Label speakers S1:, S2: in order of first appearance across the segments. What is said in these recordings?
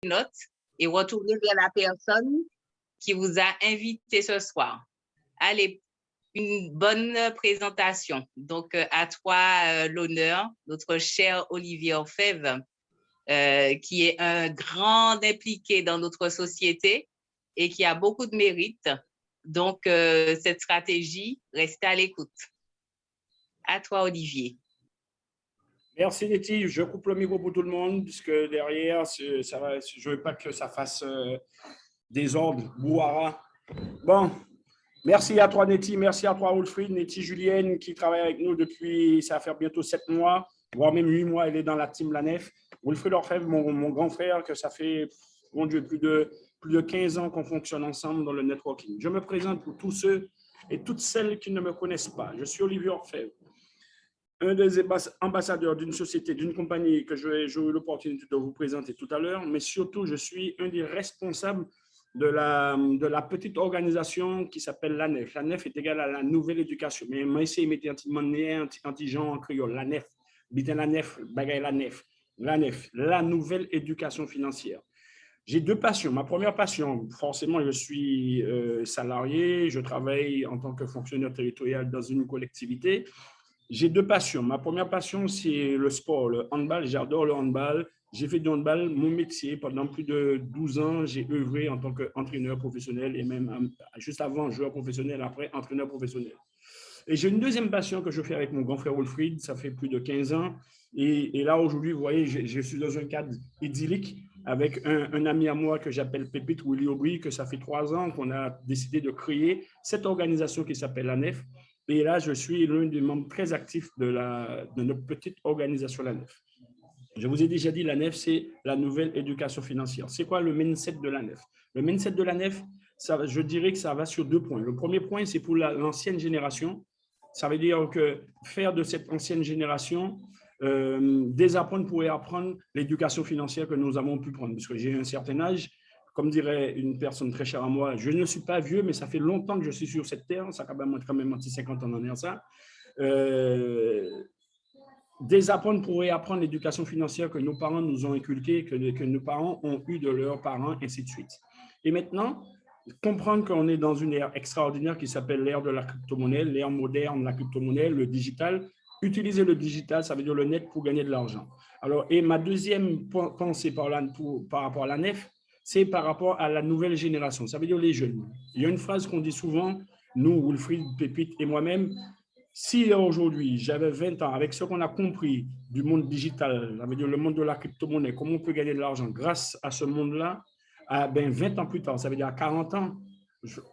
S1: notes et retourner vers la personne qui vous a invité ce soir. Allez, une bonne présentation. Donc, à toi l'honneur, notre cher Olivier Orfèvre, qui est un grand impliqué dans notre société et qui a beaucoup de mérite. Donc, cette stratégie, restez à l'écoute. À toi, Olivier.
S2: Merci, Letty. Je coupe le micro pour tout le monde, puisque derrière, je ne veux pas que ça fasse désordre, bouhara. Bon, merci à toi, Letty. Merci à toi, Wilfried. Letty Julienne, qui travaille avec nous depuis, ça va faire bientôt 7 mois, voire même 8 mois, elle est dans la team La Nef. Wilfried Orfèvre, mon grand frère, que ça fait, mon Dieu, plus de 15 ans qu'on fonctionne ensemble dans le networking. Je me présente pour tous ceux et toutes celles qui ne me connaissent pas. Je suis Olivier Orfèvre, un des ambassadeurs d'une société, d'une compagnie que j'ai eu l'opportunité de vous présenter tout à l'heure, mais surtout, je suis un des responsables de la petite organisation qui s'appelle La Nef. La Nef est égale à la nouvelle éducation. Mais moi, ici, je mettais anti-gens en créole. La Nef, la Nef, bagaille La Nef. La Nef, la nouvelle éducation financière. J'ai 2 passions. Ma première passion, forcément, je suis salarié, je travaille en tant que fonctionnaire territorial dans une collectivité. J'ai 2 passions. Ma première passion, c'est le sport, le handball. J'adore le handball. J'ai fait du handball mon métier pendant plus de 12 ans. J'ai œuvré en tant qu'entraîneur professionnel et même juste avant joueur professionnel, après entraîneur professionnel. Et j'ai une deuxième passion que je fais avec mon grand frère Wilfried. Ça fait plus de 15 ans. Et là, aujourd'hui, vous voyez, je suis dans un cadre idyllique avec un ami à moi que j'appelle Pépite, Willy Aubry, que ça fait 3 ans qu'on a décidé de créer cette organisation qui s'appelle La Nef. Et là, je suis l'un des membres très actifs de notre petite organisation La Nef. Je vous ai déjà dit, La Nef, c'est la nouvelle éducation financière. C'est quoi le mindset de La Nef? Le mindset de La Nef, je dirais que ça va sur 2 points. Le premier point, c'est pour l'ancienne génération. Ça veut dire que faire de cette ancienne génération désapprendre pour apprendre l'éducation financière que nous avons pu prendre. Parce que j'ai un certain âge, comme dirait une personne très chère à moi, je ne suis pas vieux, mais ça fait longtemps que je suis sur cette terre, ça a quand même anti 50 ans en ça. Désapprendre pour réapprendre l'éducation financière que nos parents nous ont inculquée, que nos parents ont eu de leurs parents, ainsi de suite. Et maintenant, comprendre qu'on est dans une ère extraordinaire qui s'appelle l'ère de la crypto-monnaie, l'ère moderne de la crypto-monnaie, le digital. Utiliser le digital, ça veut dire le net pour gagner de l'argent. Alors, et ma deuxième pensée par rapport à la Nef, c'est par rapport à la nouvelle génération, ça veut dire les jeunes. Il y a une phrase qu'on dit souvent, nous, Wilfried, Pépite et moi-même, si aujourd'hui j'avais 20 ans, avec ce qu'on a compris du monde digital, ça veut dire le monde de la crypto-monnaie, comment on peut gagner de l'argent grâce à ce monde-là, 20 ans plus tard, ça veut dire à 40 ans,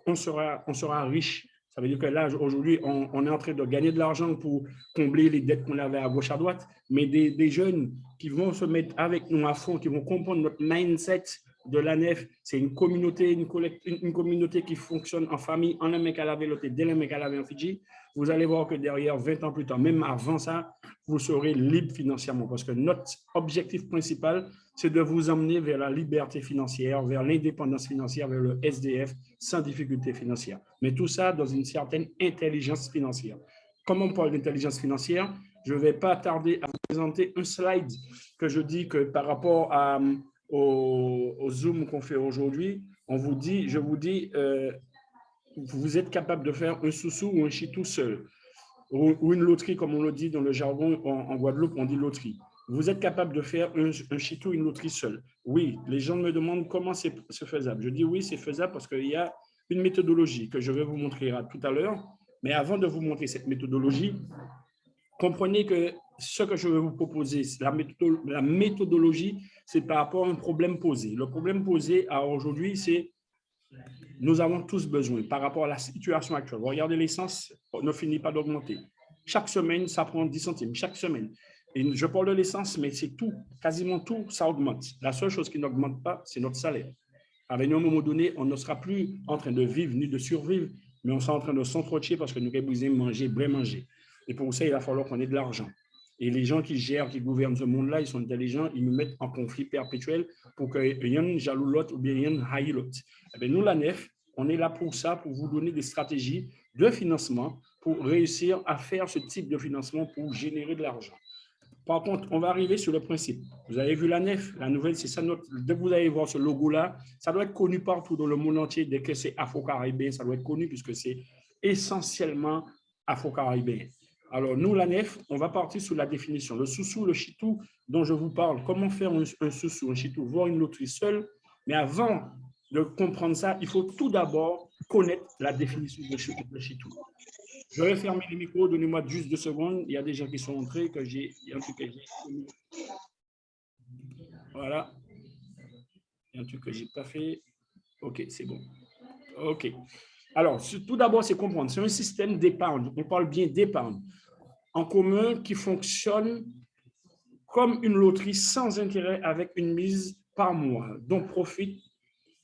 S2: on sera riche. Ça veut dire que là, aujourd'hui, on est en train de gagner de l'argent pour combler les dettes qu'on avait à gauche, à droite, mais des jeunes qui vont se mettre avec nous à fond, qui vont comprendre notre mindset de la Nef, c'est une communauté, une communauté qui fonctionne en famille, en un mec à la véloté, dès le mec à la en Fidji. Vous allez voir que derrière, 20 ans plus tard, même avant ça, vous serez libre financièrement parce que notre objectif principal, c'est de vous emmener vers la liberté financière, vers l'indépendance financière, vers le SDF sans difficulté financière. Mais tout ça dans une certaine intelligence financière. Comme on parle d'intelligence financière, je ne vais pas tarder à vous présenter un slide que je dis que par rapport au Zoom qu'on fait aujourd'hui, je vous dis, vous êtes capable de faire un sous-sous ou un chitou seul, ou une loterie, comme on le dit dans le jargon en Guadeloupe, on dit loterie. Vous êtes capable de faire un chitou, une loterie seule. Oui, les gens me demandent comment c'est faisable. Je dis oui, c'est faisable parce qu'il y a une méthodologie que je vais vous montrer tout à l'heure. Mais avant de vous montrer cette méthodologie, comprenez que ce que je vais vous proposer, la méthodologie, c'est par rapport à un problème posé. Le problème posé à aujourd'hui, c'est nous avons tous besoin par rapport à la situation actuelle. Regardez, l'essence ne finit pas d'augmenter. Chaque semaine, ça prend 10 centimes, chaque semaine. Et je parle de l'essence, mais c'est tout, quasiment tout, ça augmente. La seule chose qui n'augmente pas, c'est notre salaire. Avec un moment donné, on ne sera plus en train de vivre ni de survivre, mais on sera en train de s'entretuer parce que nous avons besoin de manger, bien manger. Et pour ça, il va falloir qu'on ait de l'argent. Et les gens qui gèrent, qui gouvernent ce monde-là, ils sont intelligents, ils nous mettent en conflit perpétuel pour que rien jaloux l'autre ou bien rien haït l'autre. Nous, la Nef, on est là pour ça, pour vous donner des stratégies de financement pour réussir à faire ce type de financement pour générer de l'argent. Par contre, on va arriver sur le principe. Vous avez vu la nef, la nouvelle, c'est ça. Dès que vous allez voir ce logo-là, ça doit être connu partout dans le monde entier. Dès que c'est afro-caribéen, ça doit être connu puisque c'est essentiellement afro-caribéen. Alors, nous, la nef, on va partir sur la définition. Le sous-sous, le chitou dont je vous parle, comment faire un sous-sous, un chitou, voir une loterie seule. Mais avant de comprendre ça, il faut tout d'abord connaître la définition de chitou. Je vais fermer les micros, donnez-moi juste 2 secondes. Il y a des gens qui sont entrés, que j'ai. Voilà. Il y a un truc que je n'ai pas fait. OK, c'est bon. OK. Alors, tout d'abord, c'est comprendre. C'est un système d'épargne. On parle bien d'épargne en commun qui fonctionne comme une loterie sans intérêt avec une mise par mois dont profite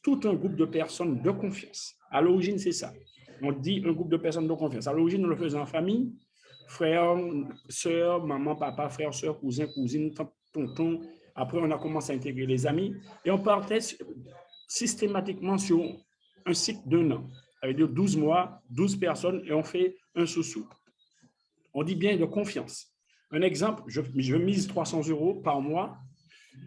S2: tout un groupe de personnes de confiance. À l'origine, c'est ça. On dit un groupe de personnes de confiance. À l'origine, on le faisait en famille, frères, sœurs, maman, papa, frères, sœurs, cousins, cousines, tonton. Après, on a commencé à intégrer les amis et on partait systématiquement sur un cycle d'1 an. Ça veut dire 12 mois, 12 personnes et on fait un sous-sous. On dit bien de confiance. Un exemple, je mise 300 € par mois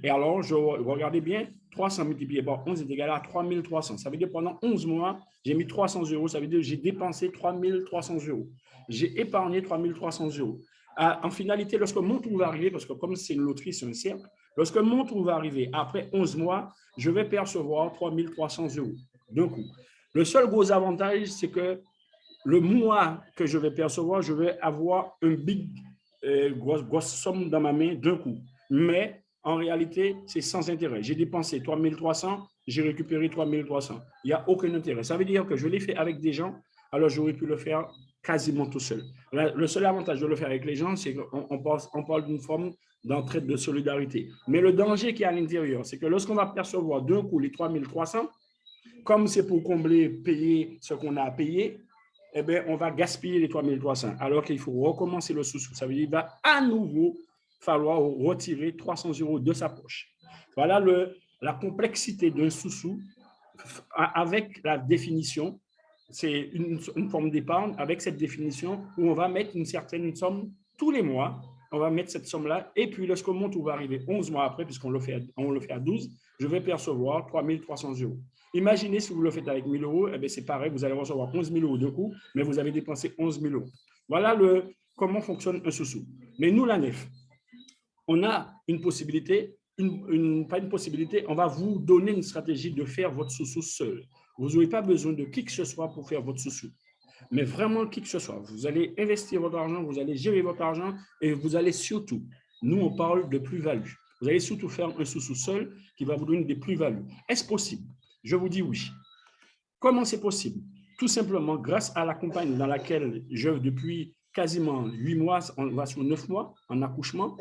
S2: et alors, regardez bien, 300 multiplié par 11 est égal à 3300. Ça veut dire pendant 11 mois, j'ai mis 300 €. Ça veut dire que j'ai dépensé 3300 €. J'ai épargné 3300 €. En finalité, lorsque mon tour va arriver, parce que comme c'est une loterie, c'est un cercle, lorsque mon tour va arriver, après 11 mois, je vais percevoir 3300 € d'un coup. Le seul gros avantage, c'est que le mois que je vais percevoir, je vais avoir une grosse somme dans ma main d'un coup. Mais en réalité, c'est sans intérêt. J'ai dépensé 3300, j'ai récupéré 3300. Il n'y a aucun intérêt. Ça veut dire que je l'ai fait avec des gens, alors j'aurais pu le faire quasiment tout seul. Le seul avantage de le faire avec les gens, c'est qu'on parle d'une forme d'entraide, de solidarité. Mais le danger qui est à l'intérieur, c'est que lorsqu'on va percevoir d'un coup les 3300, comme c'est pour combler, payer ce qu'on a à payer, eh bien, on va gaspiller les 3300, alors qu'il faut recommencer le sous-sous. Ça veut dire qu'il va à nouveau falloir retirer 300 € de sa poche. Voilà la complexité d'un sous-sous avec la définition. C'est une forme d'épargne avec cette définition où on va mettre une certaine somme tous les mois. On va mettre cette somme-là. Et puis, lorsque mon tour va arriver 11 mois après, puisqu'on le fait à 12, je vais percevoir 3300 €. Imaginez si vous le faites avec 1000 €, eh c'est pareil, vous allez recevoir 11 000 € de coup, mais vous avez dépensé 11 000 €. Voilà comment fonctionne un sous-sous. Mais nous, la nef, on a une possibilité, pas une possibilité, on va vous donner une stratégie de faire votre sous-sous seul. Vous n'aurez pas besoin de qui que ce soit pour faire votre sous-sous. Mais vraiment qui que ce soit. Vous allez investir votre argent, vous allez gérer votre argent et vous allez surtout, nous on parle de plus-value. Vous allez surtout faire un sous-sous seul qui va vous donner des plus-values. Est-ce possible? Je vous dis oui. Comment c'est possible? Tout simplement grâce à la compagnie dans laquelle j'œuvre depuis quasiment 8 mois, on va sur 9 mois en accouchement.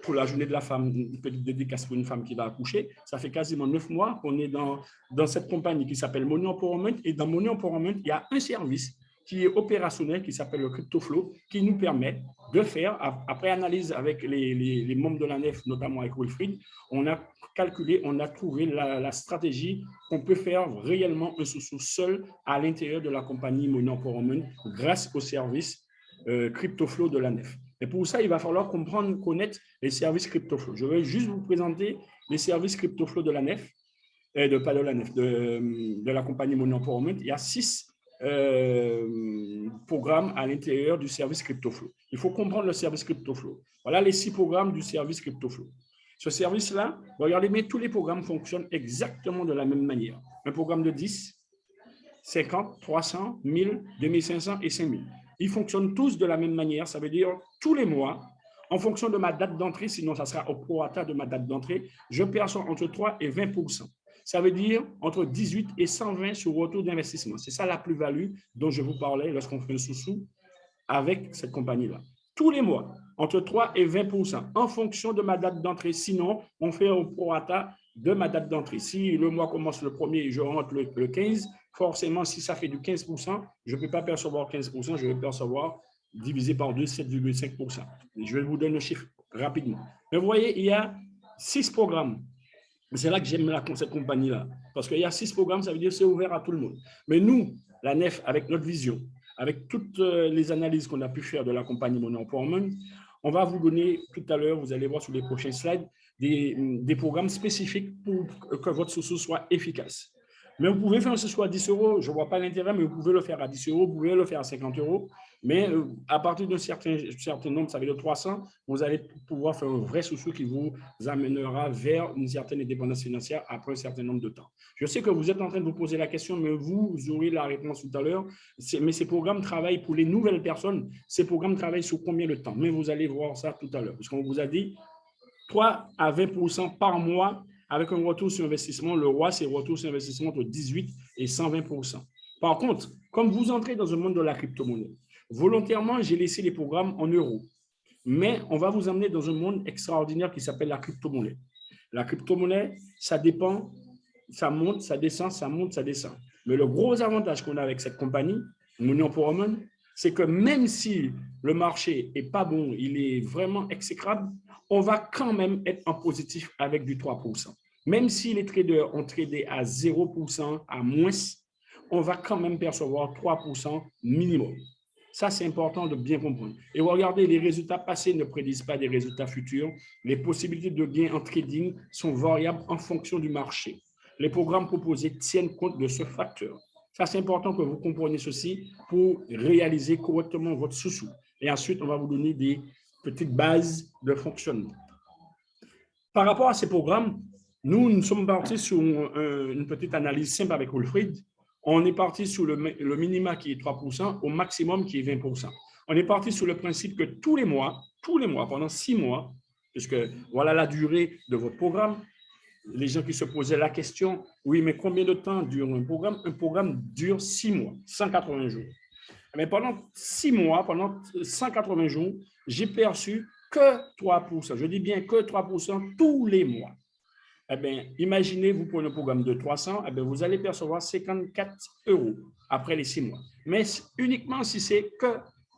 S2: Pour la journée de la femme, une petite dédicace pour une femme qui va accoucher. Ça fait quasiment 9 mois qu'on est dans cette compagnie qui s'appelle Money Empowerment. Et dans Money Empowerment, il y a un service qui est opérationnel, qui s'appelle le CryptoFlow, qui nous permet de faire, après analyse avec les membres de la nef, notamment avec Wilfried, on a calculé, on a trouvé la stratégie qu'on peut faire réellement un sous-sous seul à l'intérieur de la compagnie Money Empowerment grâce au service CryptoFlow de la nef. Et pour ça, il va falloir comprendre, connaître les services CryptoFlow. Je vais juste vous présenter les services CryptoFlow de la nef, de la compagnie Money Empowerment. Il y a 6 programmes à l'intérieur du service CryptoFlow. Il faut comprendre le service CryptoFlow. Voilà les 6 programmes du service CryptoFlow. Ce service-là, regardez bien, tous les programmes fonctionnent exactement de la même manière. Un programme de 10, 50, 300, 1000, 2500 et 5000. Ils fonctionnent tous de la même manière. Ça veut dire tous les mois, en fonction de ma date d'entrée, sinon ça sera au prorata de ma date d'entrée, je perçois entre 3 et 20%. Ça veut dire entre 18 et 120 sur retour d'investissement. C'est ça la plus-value dont je vous parlais lorsqu'on fait un sous-sous avec cette compagnie-là. Tous les mois, entre 3 et 20% en fonction de ma date d'entrée. Sinon, on fait au prorata de ma date d'entrée. Si le mois commence le 1er et je rentre le 15, forcément, si ça fait du 15%, je ne peux pas percevoir 15%, je vais percevoir divisé par 2, 7,5%. Je vais vous donner le chiffre rapidement. Mais vous voyez, il y a 6 programmes. C'est là que j'aime cette compagnie-là. Parce qu'il y a 6 programmes, ça veut dire que c'est ouvert à tout le monde. Mais nous, la nef, avec notre vision, avec toutes les analyses qu'on a pu faire de la compagnie Money Empowerment, on va vous donner tout à l'heure, vous allez voir sur les prochains slides, des programmes spécifiques pour que votre sous soit efficace. Mais vous pouvez faire ce soit à 10 euros, je ne vois pas l'intérêt, mais vous pouvez le faire à 10 euros, vous pouvez le faire à 50 euros. Mais à partir d'un certain nombre, ça veut dire 300, vous allez pouvoir faire un vrai sous qui vous amènera vers une certaine indépendance financière après un certain nombre de temps. Je sais que vous êtes en train de vous poser la question, mais vous aurez la réponse tout à l'heure. Mais ces programmes travaillent pour les nouvelles personnes. Ces programmes travaillent sur combien de temps? Mais vous allez voir ça tout à l'heure, parce qu'on vous a dit 3 à 20% par mois avec un retour sur investissement. Le roi, c'est retour sur investissement entre 18 et 120%. Par contre, comme vous entrez dans un monde de la crypto-monnaie, volontairement, j'ai laissé les programmes en euros. Mais on va vous emmener dans un monde extraordinaire qui s'appelle la crypto-monnaie. La crypto-monnaie, ça dépend, ça monte, ça descend, ça monte, ça descend. Mais le gros avantage qu'on a avec cette compagnie, Money Empowerment, c'est que même si le marché n'est pas bon, il est vraiment exécrable, on va quand même être en positif avec du 3%. Même si les traders ont tradé à 0%, à moins, on va quand même percevoir 3% minimum. Ça, c'est important de bien comprendre. Et regardez, les résultats passés ne prédisent pas des résultats futurs. Les possibilités de gain en trading sont variables en fonction du marché. Les programmes proposés tiennent compte de ce facteur. Ça, c'est important que vous compreniez ceci pour réaliser correctement votre sous-sous. Et ensuite, on va vous donner des petites bases de fonctionnement. Par rapport à ces programmes, nous sommes partis sur une petite analyse simple avec Wilfried. On est parti sur le minima qui est 3%, au maximum qui est 20%. On est parti sur le principe que tous les mois, pendant 6 mois, puisque voilà la durée de votre programme, les gens qui se posaient la question, oui, mais combien de temps dure un programme? Un programme dure 6 mois, 180 jours. Mais pendant 6 mois, pendant 180 jours, j'ai perçu que 3%. Je dis bien que 3% tous les mois. Eh bien, imaginez, vous prenez un programme de 300, eh bien, vous allez percevoir 54 € après les 6 mois. Mais uniquement si c'est que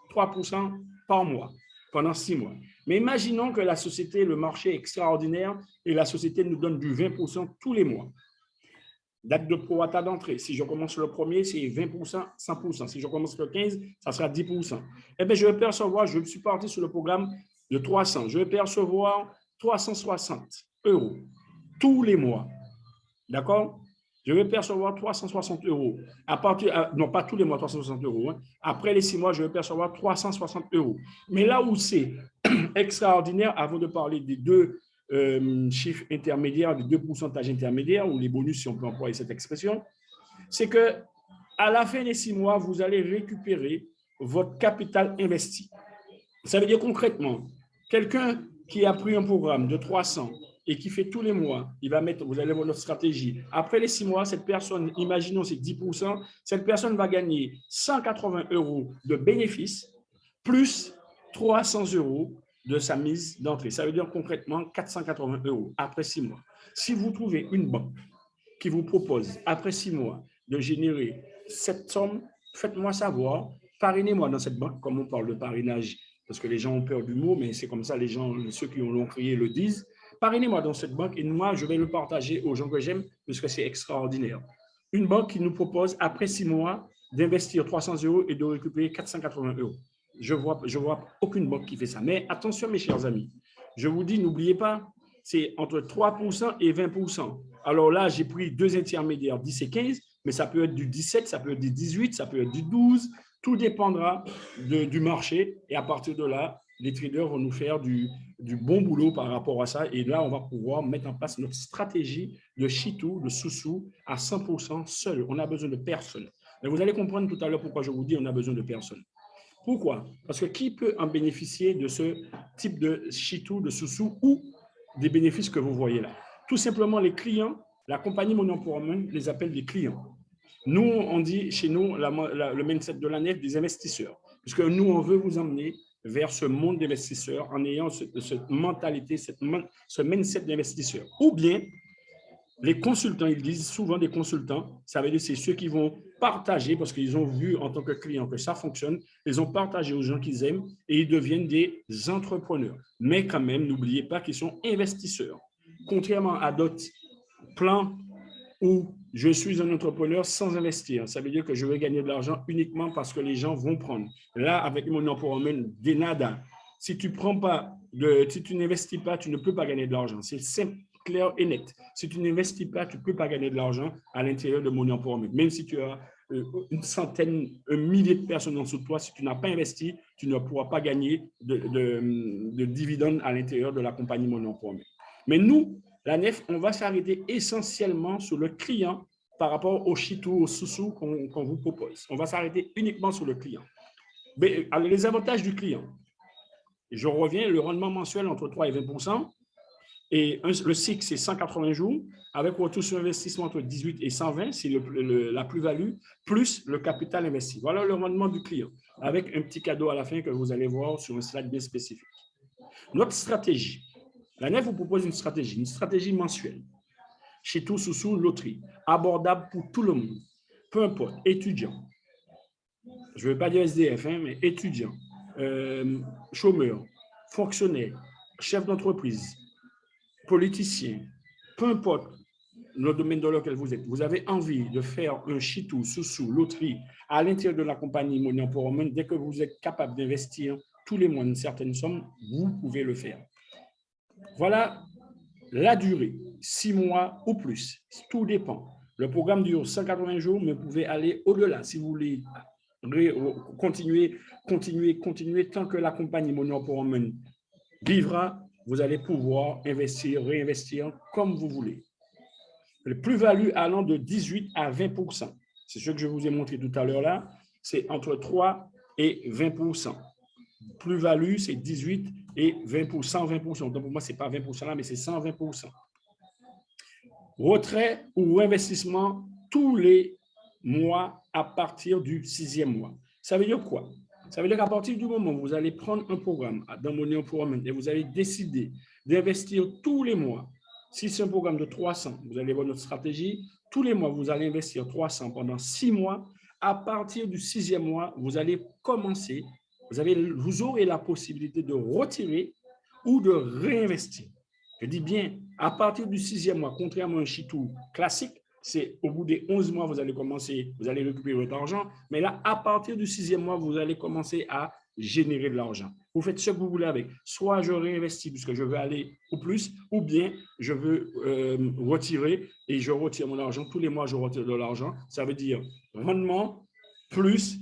S2: 3% par mois, pendant 6 mois. Mais imaginons que la société, le marché est extraordinaire et la société nous donne du 20% tous les mois. Date de prorata d'entrée. Si je commence le premier, c'est 20%, 100%. Si je commence le 15, ça sera 10%. Eh bien, je vais percevoir, je suis parti sur le programme de 300. Je vais percevoir 360 € tous les mois. D'accord? Je vais percevoir 360 €. À partir, non, pas tous les mois, 360 €. Hein. Après les 6 mois, je vais percevoir 360 €. Mais là où c'est extraordinaire, avant de parler des deux chiffres intermédiaires, des deux pourcentages intermédiaires, ou les bonus, si on peut employer cette expression, c'est que à la fin des 6 mois, vous allez récupérer votre capital investi. Ça veut dire concrètement, quelqu'un qui a pris un programme de 300 et qui fait tous les mois, il va mettre, vous allez voir notre stratégie. Après les 6 mois, cette personne, imaginons c'est 10%, cette personne va gagner 180 € de bénéfices plus 300 € de sa mise d'entrée. Ça veut dire concrètement 480 € après 6 mois. Si vous trouvez une banque qui vous propose, après 6 mois, de générer cette somme, faites-moi savoir, parrainez-moi dans cette banque, comme on parle de parrainage, parce que les gens ont peur du mot, mais c'est comme ça, les gens, ceux qui l'ont créé le disent. Parrainez-moi dans cette banque et moi, je vais le partager aux gens que j'aime, parce que c'est extraordinaire. Une banque qui nous propose, après 6 mois, d'investir 300 € et de récupérer 480 €. Je vois aucune banque qui fait ça. Mais attention, mes chers amis, je vous dis, n'oubliez pas, c'est entre 3% et 20%. Alors là, j'ai pris deux intermédiaires, 10 et 15, mais ça peut être du 17, ça peut être du 18, ça peut être du 12. Tout dépendra du marché. Et à partir de là, les traders vont nous faire du bon boulot par rapport à ça. Et là, on va pouvoir mettre en place notre stratégie de Chitou, de sous-sous à 100% seul. On n'a besoin de personne. Mais vous allez comprendre tout à l'heure pourquoi je vous dis on a besoin de personne. Pourquoi? Parce que qui peut en bénéficier de ce type de Chitou, de sous-sous ou des bénéfices que vous voyez là? Tout simplement, les clients, la compagnie Money Empowerment les appelle des clients. Nous, on dit chez nous, le mindset de la nef, des investisseurs. Puisque nous, on veut vous emmener vers ce monde d'investisseurs en ayant cette mentalité, ce mindset d'investisseurs. Ou bien, les consultants, ils disent souvent des consultants, ça veut dire c'est ceux qui vont partager, parce qu'ils ont vu en tant que client que ça fonctionne, ils ont partagé aux gens qu'ils aiment et ils deviennent des entrepreneurs. Mais quand même, n'oubliez pas qu'ils sont investisseurs. Contrairement à d'autres plans où je suis un entrepreneur sans investir. Ça veut dire que je vais gagner de l'argent uniquement parce que les gens vont prendre. Là, avec mon empowerment, des nada. Si tu n'investis pas, tu ne peux pas gagner de l'argent. C'est simple, clair et net. Si tu n'investis pas, tu ne peux pas gagner de l'argent à l'intérieur de Money Empowerment. Même si tu as une centaine, un millier de personnes en dessous de toi, si tu n'as pas investi, tu ne pourras pas gagner de dividendes à l'intérieur de la compagnie Money Empowerment. Mais nous, la NEF, on va s'arrêter essentiellement sur le client par rapport au chitou, au sous qu'on vous propose. On va s'arrêter uniquement sur le client. Mais, alors, les avantages du client. Je reviens, le rendement mensuel entre 3 et 20%. Et le cycle, c'est 180 jours, avec retour sur investissement entre 18 et 120, c'est la plus-value, plus le capital investi. Voilà le rendement du client, avec un petit cadeau à la fin que vous allez voir sur un slide bien spécifique. Notre stratégie. La NEF vous propose une stratégie mensuelle. Chez tout sous loterie, abordable pour tout le monde, peu importe, étudiant. Je ne veux pas dire SDF, mais étudiant, chômeur, fonctionnaire, chef d'entreprise, politicien, peu importe le domaine dans lequel vous êtes, vous avez envie de faire un chitou, sous loterie à l'intérieur de la compagnie Money Empowerment, dès que vous êtes capable d'investir tous les mois une certaine somme, vous pouvez le faire. Voilà la durée, 6 mois ou plus, tout dépend. Le programme dure 180 jours, mais vous pouvez aller au-delà si vous voulez continuer tant que la compagnie Money Empowerment vivra. Vous allez pouvoir investir, réinvestir comme vous voulez. Le plus-value allant de 18 à 20%. C'est ce que je vous ai montré tout à l'heure là. C'est entre 3 et 20%. Plus-value, c'est 18 et 20%, 20%. Donc pour moi, ce n'est pas 20% là, mais c'est 120%. Retrait ou investissement tous les mois à partir du 6e mois. Ça veut dire quoi? Ça veut dire qu'à partir du moment où vous allez prendre un programme dans Money Empowerment et vous allez décider d'investir tous les mois, si c'est un programme de 300, vous allez voir notre stratégie, tous les mois, vous allez investir 300 pendant 6 mois. À partir du 6e mois, vous allez commencer, vous aurez la possibilité de retirer ou de réinvestir. Je dis bien, à partir du 6e mois, contrairement à un chitou classique, c'est au bout des 11 mois, vous allez récupérer votre argent. Mais là, à partir du 6e mois, vous allez commencer à générer de l'argent. Vous faites ce que vous voulez avec. Soit je réinvestis puisque je veux aller au plus, ou bien je veux retirer et je retire mon argent. Tous les mois, je retire de l'argent. Ça veut dire rendement plus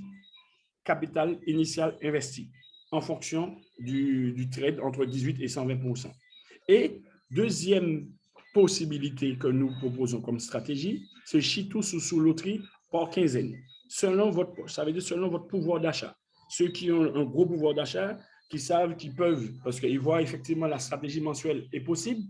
S2: capital initial investi en fonction du trade entre 18 et 120%. Et deuxième possibilité que nous proposons comme stratégie, c'est chitou sous loterie par quinzaine, selon votre poche, ça veut dire selon votre pouvoir d'achat. Ceux qui ont un gros pouvoir d'achat, qui savent qu'ils peuvent, parce qu'ils voient effectivement la stratégie mensuelle est possible,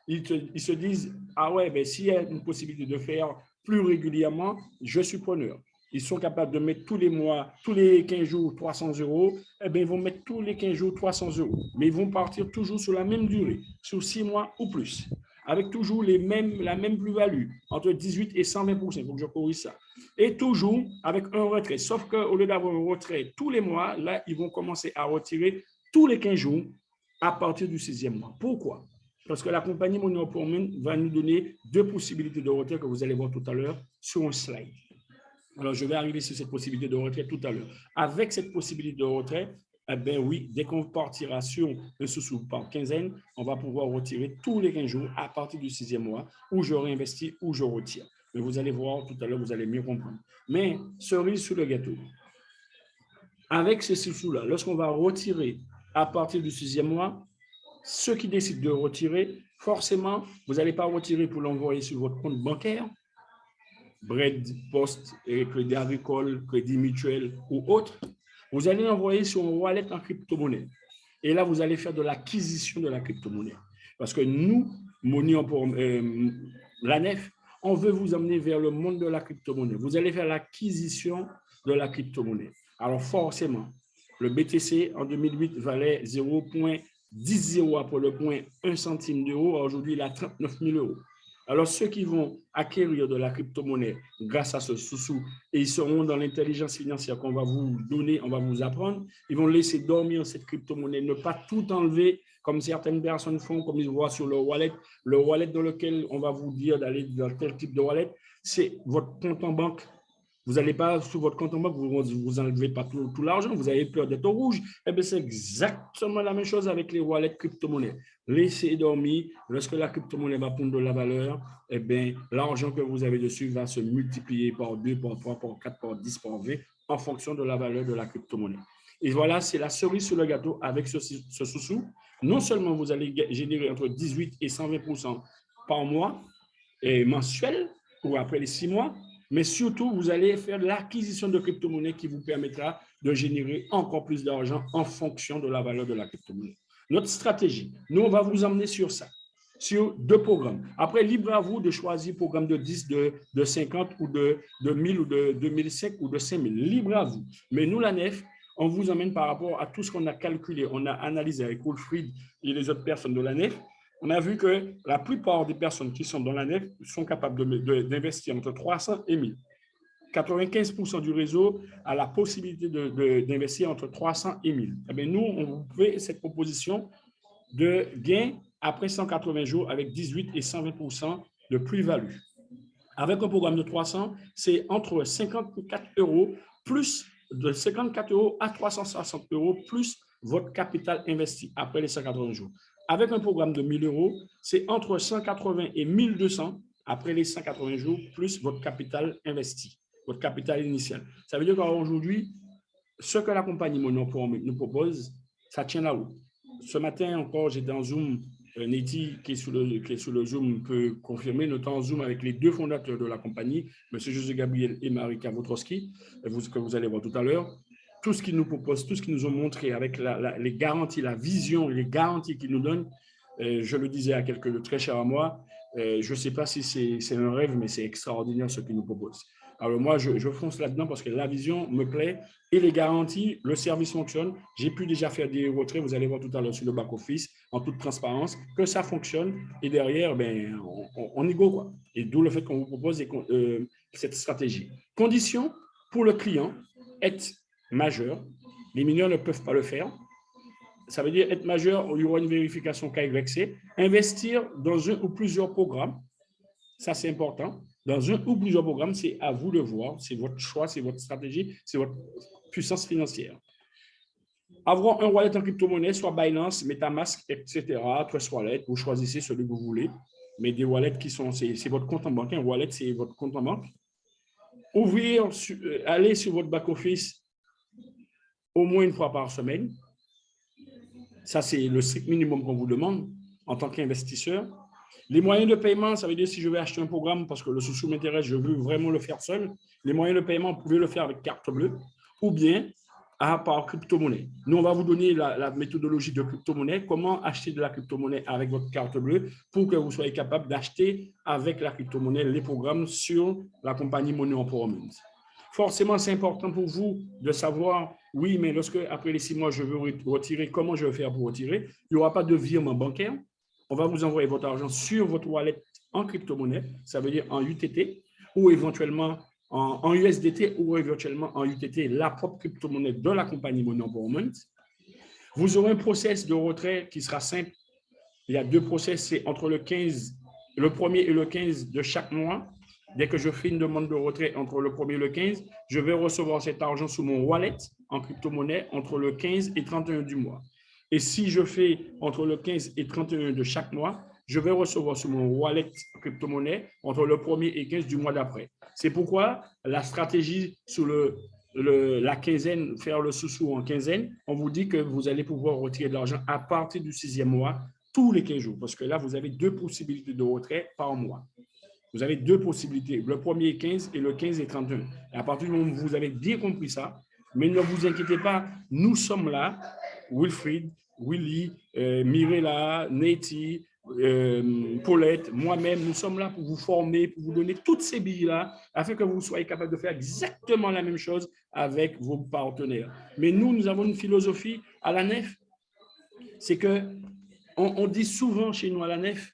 S2: ils se disent, ah ouais, ben, s'il y a une possibilité de faire plus régulièrement, je suis preneur. Ils sont capables de mettre tous les mois, tous les 15 jours, 300 €, eh bien, ils vont mettre tous les 15 jours 300 €. Mais ils vont partir toujours sur la même durée, sur 6 mois ou plus, avec toujours la même plus-value, entre 18 et 120%. Il faut que je corrige ça. Et toujours avec un retrait. Sauf qu'au lieu d'avoir un retrait tous les mois, là, ils vont commencer à retirer tous les 15 jours à partir du 6e mois. Pourquoi? Parce que la compagnie Money Empowerment va nous donner 2 possibilités de retrait que vous allez voir tout à l'heure sur un slide. Alors, je vais arriver sur cette possibilité de retrait tout à l'heure. Avec cette possibilité de retrait, eh bien oui, dès qu'on partira sur un sous-sous par quinzaine, on va pouvoir retirer tous les 15 jours à partir du 6e mois où je réinvestis, où je retire. Mais vous allez voir tout à l'heure, vous allez mieux comprendre. Mais cerise sur le gâteau, avec ces sous-sous-là, lorsqu'on va retirer à partir du 6e mois, ceux qui décident de retirer, forcément, vous n'allez pas retirer pour l'envoyer sur votre compte bancaire, Bread, Poste, Crédit Agricole, Crédit Mutuel ou autre. Vous allez l'envoyer sur un wallet en crypto-monnaie. Et là, vous allez faire de l'acquisition de la crypto-monnaie. Parce que nous, la NEF, on veut vous emmener vers le monde de la crypto-monnaie. Vous allez faire l'acquisition de la crypto-monnaie. Alors forcément, le BTC en 2008 valait 0,10 après le point 1 centime d'euro. Aujourd'hui, il a 39 000 €. Alors, ceux qui vont acquérir de la crypto-monnaie grâce à ce sous-sous, et ils seront dans l'intelligence financière qu'on va vous donner, on va vous apprendre, ils vont laisser dormir cette crypto-monnaie, ne pas tout enlever comme certaines personnes font, comme ils voient sur le wallet dans lequel on va vous dire d'aller dans tel type de wallet, c'est votre compte en banque. Vous n'allez pas sur votre compte en banque, vous enlevez pas tout l'argent, vous avez peur d'être au rouge. Eh bien, c'est exactement la même chose avec les wallets crypto-monnaies. Laissez dormir. Lorsque la crypto-monnaie va prendre de la valeur, eh bien, l'argent que vous avez dessus va se multiplier par 2, par 3, par 4, par 10, par 20 en fonction de la valeur de la crypto-monnaie. Et voilà, c'est la cerise sur le gâteau avec ce sous-sous. Non seulement vous allez générer entre 18 et 120% par mois et mensuel ou après les 6 mois, mais surtout, vous allez faire l'acquisition de crypto-monnaies qui vous permettra de générer encore plus d'argent en fonction de la valeur de la crypto-monnaie. Notre stratégie, nous, on va vous emmener sur ça, sur 2 programmes. Après, libre à vous de choisir programme de 10, de 50 ou de 1000 ou de 2005 ou de 5000. Libre à vous. Mais nous, la NEF, on vous emmène par rapport à tout ce qu'on a calculé, on a analysé avec Wilfried et les autres personnes de la NEF. On a vu que la plupart des personnes qui sont dans la NEF sont capables d'investir entre 300 et 1000. 95% du réseau a la possibilité d'investir entre 300 et 1000. Eh bien, nous, on vous fait cette proposition de gain après 180 jours avec 18 et 120% de plus-value. Avec un programme de 300, c'est entre 54 euros plus de 54 euros à 360 euros plus votre capital investi après les 180 jours. Avec un programme de 1000 euros, c'est entre 180 et 1200 après les 180 jours plus votre capital investi, votre capital initial. Ça veut dire qu'aujourd'hui, ce que la compagnie Monopoly nous propose, ça tient là-haut. Ce matin encore, j'étais en Zoom. Neti, qui est sous le Zoom, peut confirmer, notamment en Zoom avec les 2 fondateurs de la compagnie, M. José Gabriel et Marika Wotrowski, que vous allez voir tout à l'heure. Tout ce qu'ils nous proposent, tout ce qu'ils nous ont montré avec les garanties, la vision, les garanties qu'ils nous donnent, je le disais à quelqu'un de très cher à moi, je ne sais pas si c'est un rêve, mais c'est extraordinaire ce qu'ils nous proposent. Alors moi, je fonce là-dedans parce que la vision me plaît et les garanties, le service fonctionne. J'ai pu déjà faire des retraits, vous allez voir tout à l'heure sur le back-office, en toute transparence, que ça fonctionne. Et derrière, ben, on y go, quoi. Et d'où le fait qu'on vous propose cette stratégie. Condition pour le client, être majeur. Les mineurs ne peuvent pas le faire. Ça veut dire être majeur, il y aura une vérification KYC. Investir dans un ou plusieurs programmes, ça c'est important. Dans un ou plusieurs programmes, c'est à vous de voir, c'est votre choix, c'est votre stratégie, c'est votre puissance financière. Avoir un wallet en crypto-monnaie, soit Binance, MetaMask, etc., Trust Wallet, vous choisissez celui que vous voulez, mais des wallets qui sont, c'est votre compte en banque. Un wallet, c'est votre compte en banque. Ouvrir, aller sur votre back-office au moins une fois par semaine. Ça, c'est le strict minimum qu'on vous demande en tant qu'investisseur. Les moyens de paiement, ça veut dire si je vais acheter un programme parce que le sous-sous m'intéresse, je veux vraiment le faire seul. Les moyens de paiement, vous pouvez le faire avec carte bleue ou bien par crypto-monnaie. Nous, on va vous donner la méthodologie de crypto-monnaie, comment acheter de la crypto-monnaie avec votre carte bleue pour que vous soyez capable d'acheter avec la crypto-monnaie les programmes sur la compagnie Money Empowerment. Forcément, c'est important pour vous de savoir, oui, mais lorsque, après les 6 mois, je veux retirer, comment je vais faire pour retirer? Il n'y aura pas de virement bancaire. On va vous envoyer votre argent sur votre wallet en crypto-monnaie, ça veut dire en UTT, ou éventuellement en USDT, ou éventuellement en UTT, la propre crypto-monnaie de la compagnie Money Empowerment. Vous aurez un process de retrait qui sera simple. Il y a 2 process, c'est entre le 1er et le 15 de chaque mois. Dès que je fais une demande de retrait entre le 1er et le 15, je vais recevoir cet argent sur mon wallet en crypto-monnaie entre le 15 et 31 du mois. Et si je fais entre le 15 et 31 de chaque mois, je vais recevoir sur mon wallet crypto-monnaie entre le 1er et 15 du mois d'après. C'est pourquoi la stratégie sur la quinzaine, faire le sous-sous en quinzaine, on vous dit que vous allez pouvoir retirer de l'argent à partir du 6e mois, tous les 15 jours, parce que là, vous avez 2 possibilités de retrait par mois. Vous avez 2 possibilités, le 1er 15 et le 15 et 31. Et à partir du moment où vous avez bien compris ça, mais ne vous inquiétez pas, nous sommes là, Wilfried, Willy, Mirella, Neti, Paulette, moi-même, nous sommes là pour vous former, pour vous donner toutes ces billes-là, afin que vous soyez capable de faire exactement la même chose avec vos partenaires. Mais nous avons une philosophie à la NEF, c'est qu'on dit souvent chez nous à la NEF,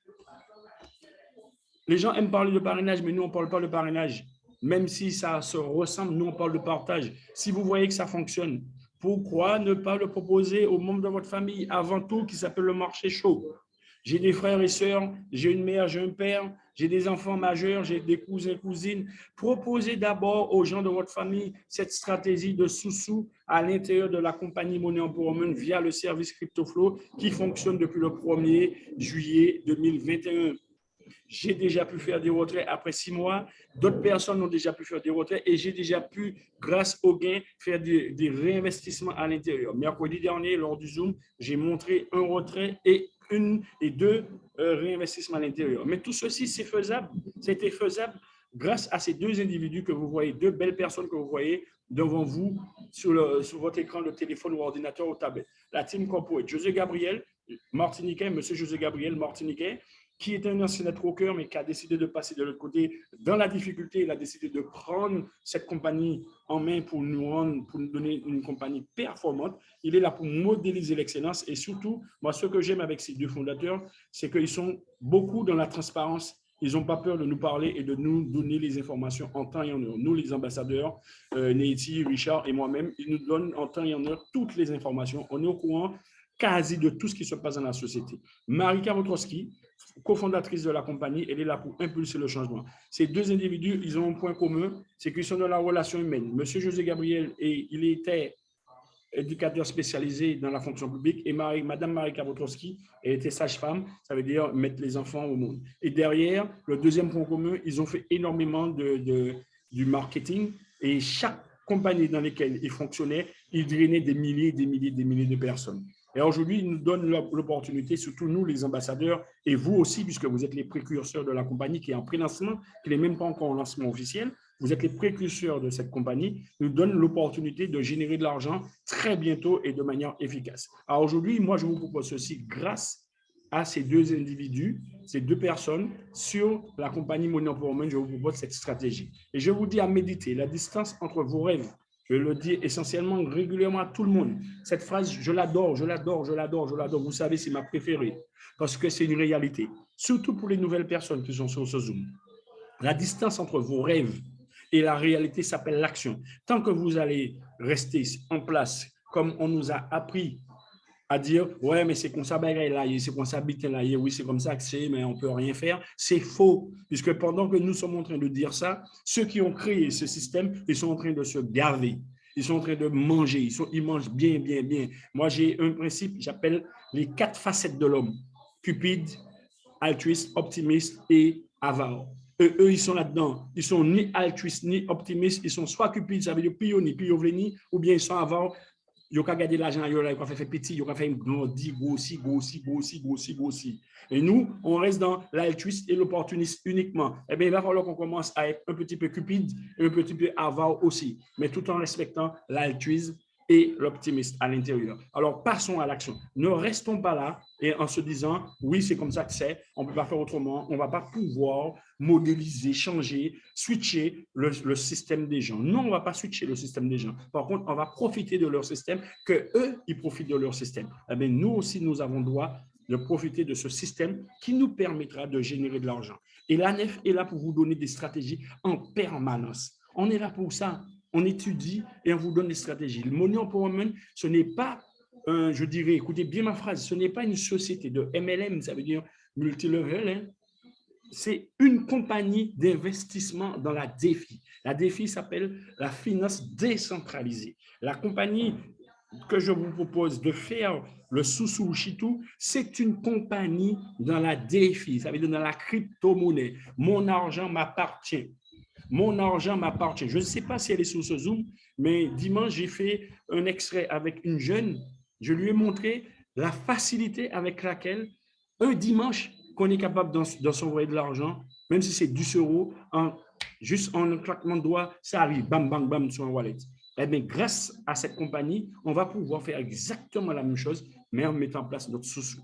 S2: les gens aiment parler de parrainage, mais nous, on ne parle pas de parrainage. Même si ça se ressemble, nous, on parle de partage. Si vous voyez que ça fonctionne, pourquoi ne pas le proposer aux membres de votre famille avant tout qui s'appelle le marché chaud? J'ai des frères et sœurs, j'ai une mère, j'ai un père, j'ai des enfants majeurs, j'ai des cousins, cousines. Proposez d'abord aux gens de votre famille cette stratégie de sous-sous à l'intérieur de la compagnie Money Empowerment via le service CryptoFlow qui fonctionne depuis le 1er juillet 2021. J'ai déjà pu faire des retraits après 6 mois. D'autres personnes ont déjà pu faire des retraits et j'ai déjà pu, grâce aux gains, faire des réinvestissements à l'intérieur. Mercredi dernier, lors du Zoom, j'ai montré un retrait et deux réinvestissements à l'intérieur. Mais tout ceci, c'est faisable. C'était faisable grâce à ces deux individus que vous voyez, deux belles personnes que vous voyez devant vous sur votre écran de téléphone ou ordinateur ou tablette. La team corporate, José Gabriel, Martiniquais, monsieur José Gabriel, Martiniquais, qui est un ancien networker, mais qui a décidé de passer de l'autre côté dans la difficulté. Il a décidé de prendre cette compagnie en main pour nous donner une compagnie performante. Il est là pour modéliser l'excellence. Et surtout, moi, ce que j'aime avec ces deux fondateurs, c'est qu'ils sont beaucoup dans la transparence. Ils n'ont pas peur de nous parler et de nous donner les informations en temps et en heure. Nous, les ambassadeurs, Neiti, Richard et moi-même, ils nous donnent en temps et en heure toutes les informations. On est au courant quasi de tout ce qui se passe dans la société. Marika Wotrowski, cofondatrice de la compagnie, elle est là pour impulser le changement. Ces deux individus, ils ont un point commun, c'est qu'ils sont dans la relation humaine. Monsieur José Gabriel, il était éducateur spécialisé dans la fonction publique et Madame Marika Wotrowski, elle était sage-femme, ça veut dire mettre les enfants au monde. Et derrière, le deuxième point commun, ils ont fait énormément du marketing et chaque compagnie dans laquelle ils fonctionnaient, ils drainaient des milliers de personnes. Et aujourd'hui, ils nous donnent l'opportunité, surtout nous, les ambassadeurs, et vous aussi, puisque vous êtes les précurseurs de la compagnie qui est en pré-lancement, qui n'est même pas encore en lancement officiel, vous êtes les précurseurs de cette compagnie, nous donnent l'opportunité de générer de l'argent très bientôt et de manière efficace. Alors aujourd'hui, moi, je vous propose ceci grâce à ces deux individus, ces deux personnes, sur la compagnie Money Empowerment, je vous propose cette stratégie. Et je vous dis à méditer la distance entre vos rêves. Je le dis essentiellement, régulièrement à tout le monde. Cette phrase, je l'adore, je l'adore, je l'adore, je l'adore. Vous savez, c'est ma préférée parce que c'est une réalité. Surtout pour les nouvelles personnes qui sont sur ce Zoom. La distance entre vos rêves et la réalité s'appelle l'action. Tant que vous allez rester en place, comme on nous a appris à dire, ouais, mais c'est comme ça, c'est comme ça, oui, c'est comme ça que c'est, mais on ne peut rien faire. C'est faux, puisque pendant que nous sommes en train de dire ça, ceux qui ont créé ce système, ils sont en train de se gaver. Ils sont en train de manger. Ils mangent bien, bien, bien. Moi, j'ai un principe, j'appelle les 4 facettes de l'homme. Cupide, altruiste, optimiste et avare. Eux, ils sont là-dedans. Ils sont ni altruistes, ni optimistes. Ils sont soit cupides, ça veut dire pioni, ou bien ils sont avares. Ils ont gardé l'argent, ils ont fait petit, ils ont fait grandir, grossir. Et nous, on reste dans l'altruisme et l'opportuniste uniquement. Eh bien, il va falloir qu'on commence à être un petit peu cupide et un petit peu avare aussi, mais tout en respectant l'altruisme et l'optimiste à l'intérieur. Alors, passons à l'action. Ne restons pas là et en se disant, oui, c'est comme ça que c'est, on ne peut pas faire autrement, on ne va pas pouvoir modéliser, changer, switcher le système des gens. Non, on ne va pas switcher le système des gens. Par contre, on va profiter de leur système, que eux, ils profitent de leur système. Eh bien, nous aussi, nous avons droit de profiter de ce système qui nous permettra de générer de l'argent. Et l'ANEF est là pour vous donner des stratégies en permanence. On est là pour ça. On étudie et on vous donne des stratégies. Le Money Empowerment, ce n'est pas, je dirais, écoutez bien ma phrase, ce n'est pas une société de MLM, ça veut dire multilevel, hein. C'est une compagnie d'investissement dans la DeFi. La DeFi s'appelle la finance décentralisée. La compagnie que je vous propose de faire le Sous-Sous Chitou, c'est une compagnie dans la DeFi, ça veut dire dans la crypto-monnaie. Mon argent m'appartient. Mon argent m'appartient. Je ne sais pas si elle est sur ce Zoom, mais dimanche, j'ai fait un extrait avec une jeune. Je lui ai montré la facilité avec laquelle, un dimanche, qu'on est capable de s'envoyer de l'argent, même si c'est 10 euros, juste en un claquement de doigts, ça arrive, bam, bam, bam, sur un wallet. Eh bien, grâce à cette compagnie, on va pouvoir faire exactement la même chose, mais en mettant en place notre sous-sous.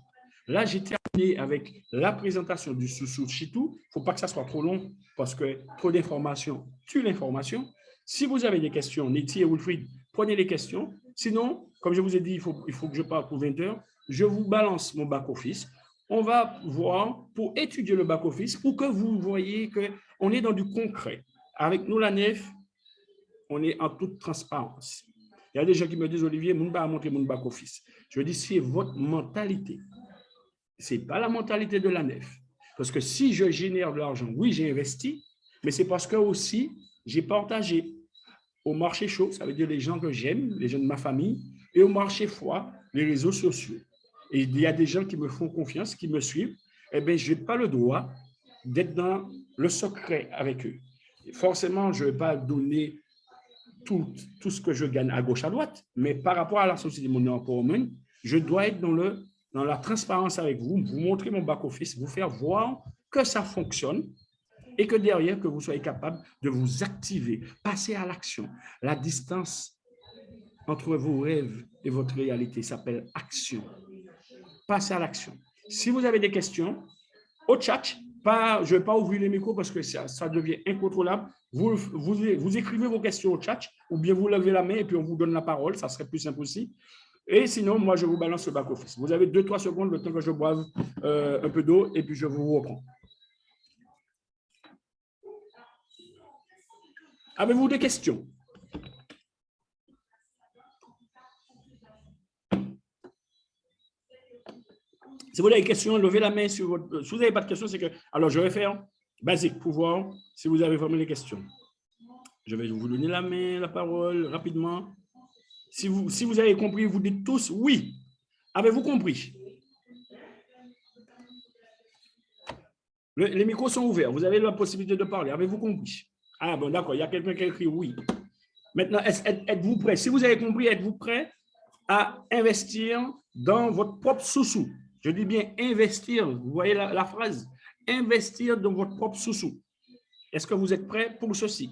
S2: Là, j'ai terminé avec la présentation du sous-sous Chitou. Il ne faut pas que ça soit trop long parce que trop d'informations tue l'information. Si vous avez des questions, Nettie et Wilfried, prenez les questions. Sinon, comme je vous ai dit, il faut que je parle pour 20 heures. Je vous balance mon back-office. On va voir pour étudier le back-office pour que vous voyez qu'on est dans du concret. Avec nous, la NEF, on est en toute transparence. Il y a des gens qui me disent, Olivier, je ne vais pas montrer mon back-office. Je dis, c'est votre mentalité. Ce n'est pas la mentalité de la nef. Parce que si je génère de l'argent, oui, j'ai investi, mais c'est parce que aussi, j'ai partagé au marché chaud, ça veut dire les gens que j'aime, les gens de ma famille, et au marché froid, les réseaux sociaux. Et il y a des gens qui me font confiance, qui me suivent, eh bien, je n'ai pas le droit d'être dans le secret avec eux. Et forcément, je ne vais pas donner tout ce que je gagne à gauche, à droite, mais par rapport à la société Money Empowerment, je dois être dans la transparence avec vous, vous montrer mon back-office, vous faire voir que ça fonctionne et que derrière, que vous soyez capable de vous activer, passer à l'action. La distance entre vos rêves et votre réalité s'appelle action. Passez à l'action. Si vous avez des questions, au chat, je ne vais pas ouvrir les micros parce que ça devient incontrôlable. Vous écrivez vos questions au chat ou bien vous levez la main et puis on vous donne la parole. Ça serait plus simple aussi. Et sinon, moi, je vous balance le back-office. Vous avez 2-3 secondes le temps que je boive un peu d'eau et puis je vous reprends. Avez-vous des questions? Si vous avez des questions, levez la main sur votre... Si vous n'avez pas de questions, c'est que... Alors, je vais faire basique pour voir si vous avez vraiment des questions. Je vais vous donner la main, la parole, rapidement. Si vous avez compris, vous dites tous oui. Avez-vous compris? Les micros sont ouverts. Vous avez la possibilité de parler. Avez-vous compris? Ah bon, d'accord. Il y a quelqu'un qui a écrit oui. Maintenant, êtes-vous prêt? Si vous avez compris, êtes-vous prêt à investir dans votre propre sous-sous? Je dis bien investir. Vous voyez la phrase? Investir dans votre propre sous-sous. Est-ce que vous êtes prêt pour ceci?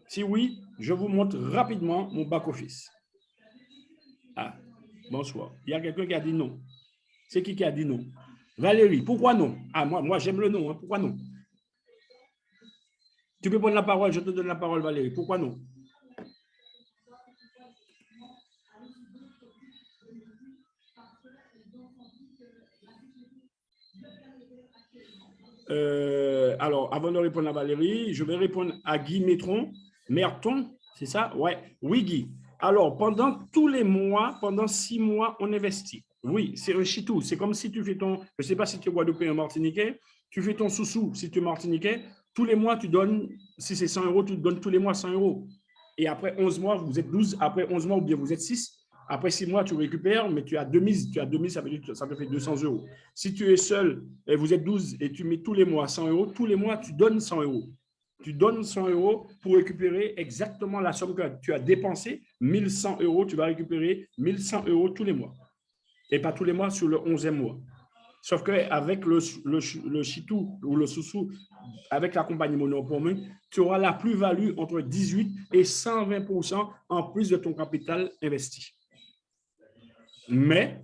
S2: Si oui, je vous montre rapidement mon back-office. Ah, bonsoir. Il y a quelqu'un qui a dit non. C'est qui a dit non? Valérie, pourquoi non? Ah, moi j'aime le non. Hein. Pourquoi non? Tu peux prendre la parole, je te donne la parole, Valérie. Pourquoi non? Alors, avant de répondre à Valérie, je vais répondre à Guy Merton, c'est ça? Ouais. Oui, Guy. Alors, pendant tous les mois, pendant 6 mois, on investit. Oui, c'est un chitou. C'est comme si tu fais ton, je ne sais pas si tu es Guadeloupéen ou Martiniquais, tu fais ton sous-sous si tu es Martiniquais, tous les mois, tu donnes, si c'est 100 €, tu donnes tous les mois 100 €. Et après 11 mois, vous êtes 12, après 11 mois, ou bien vous êtes 6. Après 6 mois, tu récupères, mais tu as 2000, ça veut dire que ça te fait 200 €. Si tu es seul et vous êtes 12 et tu mets tous les mois 100 €, tous les mois, tu donnes 100 €. Tu donnes 100 € pour récupérer exactement la somme que tu as dépensée. 1100 €, tu vas récupérer 1100 € tous les mois. Et pas tous les mois sur le 11e mois. Sauf qu'avec le chitou ou le sous-sous, avec la compagnie Money Empowerment, tu auras la plus-value entre 18 et 120% en plus de ton capital investi. Mais,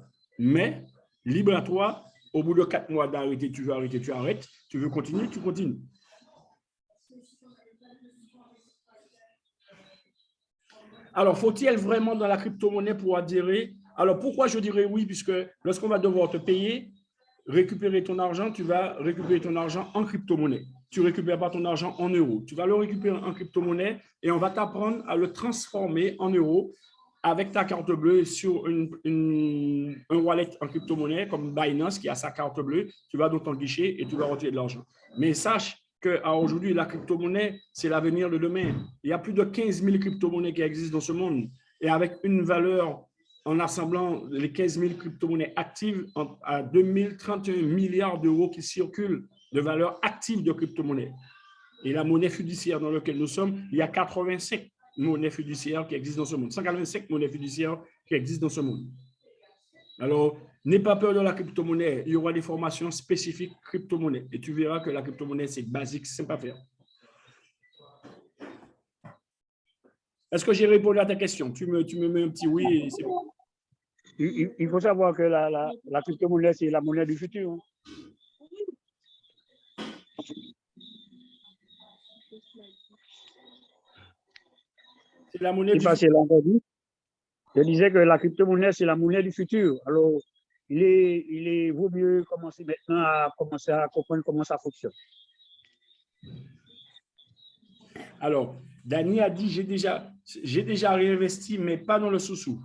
S2: libre à toi, au bout de 4 mois d'arrêter, tu veux arrêter, tu arrêtes. Tu veux continuer, tu continues. Alors, faut-il vraiment dans la crypto-monnaie pour adhérer? Alors, pourquoi je dirais oui? Puisque lorsqu'on va devoir te payer, récupérer ton argent, tu vas récupérer ton argent en crypto-monnaie. Tu ne récupères pas ton argent en euros. Tu vas le récupérer en crypto-monnaie et on va t'apprendre à le transformer en euros avec ta carte bleue sur un wallet en crypto-monnaie comme Binance qui a sa carte bleue. Tu vas dans ton guichet et tu vas retirer de l'argent. Mais sache qu'aujourd'hui, la crypto-monnaie, c'est l'avenir de demain. Il y a plus de 15 000 crypto-monnaies qui existent dans ce monde. Et avec une valeur, en assemblant les 15 000 crypto-monnaies actives, à 2031 milliards d'euros qui circulent de valeur active de crypto-monnaies. Et la monnaie fiduciaire dans laquelle nous sommes, il y a 85 monnaies fiduciaires qui existent dans ce monde. 185 monnaies fiduciaires qui existent dans ce monde. Alors, n'aie pas peur de la crypto-monnaie. Il y aura des formations spécifiques crypto-monnaie. Et tu verras que la crypto-monnaie, c'est basique, c'est simple à faire. Est-ce que j'ai répondu à ta question? Tu me mets un petit oui et c'est bon.
S3: Il faut savoir que la crypto-monnaie, c'est la monnaie du futur.
S2: C'est la monnaie du futur.
S3: Je disais que la crypto-monnaie, c'est la monnaie du futur. Alors, il vaut mieux commencer maintenant à commencer à comprendre comment ça fonctionne.
S2: Alors, Dani a dit, j'ai déjà réinvesti, mais pas dans le sous-sous.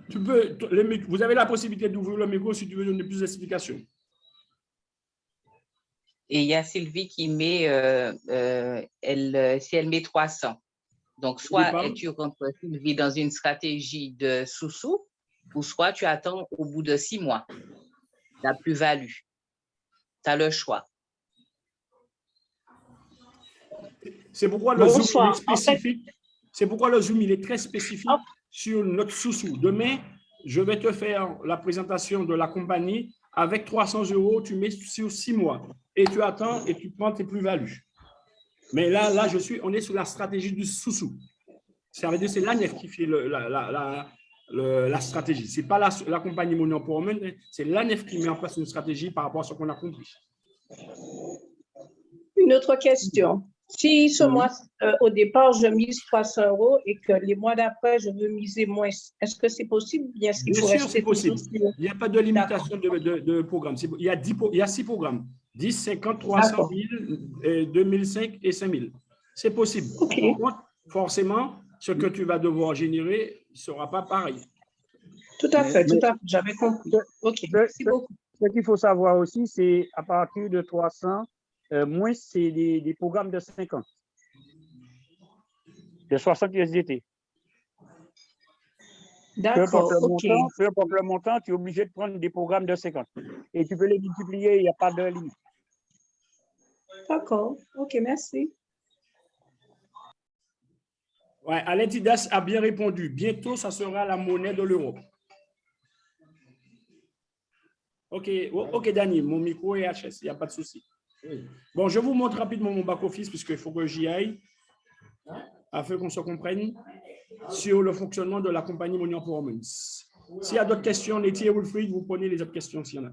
S2: Vous avez la possibilité d'ouvrir le micro si tu veux donner plus d'explications.
S1: Et il y a Sylvie qui met, si elle met 300. Donc, soit tu rentres, Sylvie, dans une stratégie de sous-sous, ou soit tu attends au bout de 6 mois la plus-value. Tu as le choix.
S2: C'est pourquoi le Zoom il est spécifique. C'est pourquoi le Zoom il est très spécifique sur notre sous-sous. Demain, je vais te faire la présentation de la compagnie. Avec 300 €, tu mets sur 6 mois et tu attends et tu prends tes plus-values. Mais là, on est sur la stratégie du sous-sous. Ça veut dire que c'est l'ANEF qui fait la stratégie. Ce n'est pas la compagnie Money Empowerment, c'est l'ANEF qui met en place une stratégie par rapport à ce qu'on a compris.
S4: Une autre question. Si ce mois, au départ, je mise 300 € et que les mois d'après, je veux miser moins, est-ce que c'est possible? Bien
S2: sûr, c'est possible. Il n'y a pas de limitation de programme. Il y a 6 programmes. 10, 50, 300, 1000, 2005 et 5000. C'est possible.
S4: Okay.
S2: Par contre, forcément, ce que tu vas devoir générer ne sera pas pareil.
S4: Tout à fait, j'avais compris. OK, merci beaucoup.
S3: Ce qu'il faut savoir aussi, c'est à partir de 300, moins c'est des programmes de 50, de 60 USDT.
S4: D'accord, OK.
S3: Peu importe le montant, tu es obligé de prendre des programmes de 50. Et tu peux les multiplier, il n'y a pas de limite.
S4: D'accord, OK, merci.
S2: Ouais, Alentidas a bien répondu. Bientôt, ça sera la monnaie de l'Europe. OK, Dani, mon micro est HS, il n'y a pas de souci. Bon, je vous montre rapidement mon back-office puisqu'il faut que j'y aille afin qu'on se comprenne sur le fonctionnement de la compagnie Money Empowerment. S'il y a d'autres questions, Letty et Wilfried, vous prenez les autres questions s'il y en a.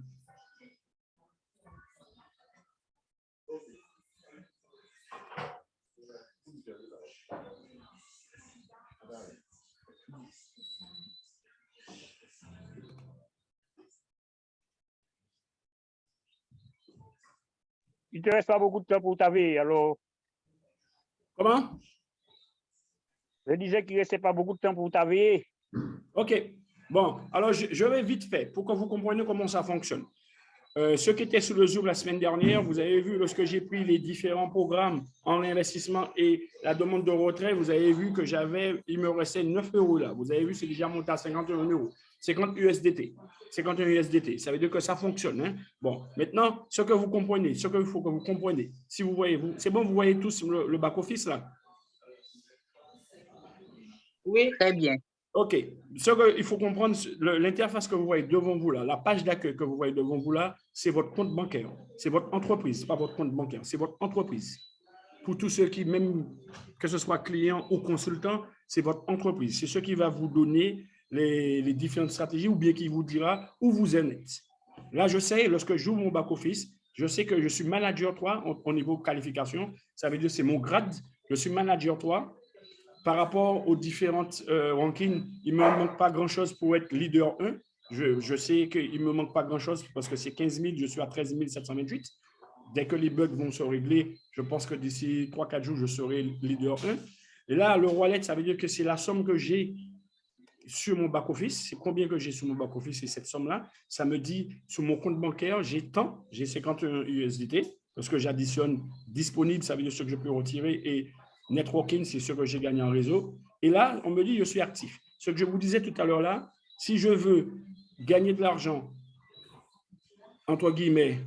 S3: Il ne te reste pas beaucoup de temps pour t'avérer, alors.
S2: Comment?
S3: Je disais qu'il ne restait pas beaucoup de temps pour t'avérer.
S2: OK. Bon, alors je vais vite fait pour que vous compreniez comment ça fonctionne. Ceux qui étaient sur le Zoom la semaine dernière, vous avez vu, lorsque j'ai pris les différents programmes en investissement et la demande de retrait, vous avez vu que il me restait 9 € là. Vous avez vu, c'est déjà monté à 51 €. 50 USDT. 51 USDT. Ça veut dire que ça fonctionne. Hein? Bon, maintenant, ce que vous comprenez, ce qu'il faut que vous compreniez, si vous voyez, c'est bon, vous voyez tous le back-office là?
S1: Oui, très bien.
S2: OK. Ce qu'il faut comprendre, l'interface que vous voyez devant vous là, la page d'accueil que vous voyez devant vous là, c'est votre compte bancaire. C'est votre entreprise, ce n'est pas votre compte bancaire, c'est votre entreprise. Pour tous ceux qui, même que ce soit client ou consultant, c'est votre entreprise. C'est ce qui va vous donner les différentes stratégies ou bien qui vous dira où vous en êtes. Là, je sais, lorsque j'ouvre mon back-office, je sais que je suis manager 3 au niveau qualification. Ça veut dire que c'est mon grade. Je suis manager 3. Par rapport aux différentes rankings, il ne me manque pas grand-chose pour être leader 1. Je sais qu'il ne me manque pas grand-chose parce que c'est 15 000, je suis à 13 728. Dès que les bugs vont se régler, je pense que d'ici 3-4 jours, je serai leader 1. Et là, le wallet, ça veut dire que c'est la somme que j'ai sur mon back-office. C'est combien que j'ai sur mon back-office, c'est cette somme-là. Ça me dit, sur mon compte bancaire, j'ai tant, j'ai 51 USDT, parce que j'additionne disponible, ça veut dire ce que je peux retirer, et networking, c'est ce que j'ai gagné en réseau. Et là, on me dit, je suis actif. Ce que je vous disais tout à l'heure là, si je veux gagner de l'argent, entre guillemets,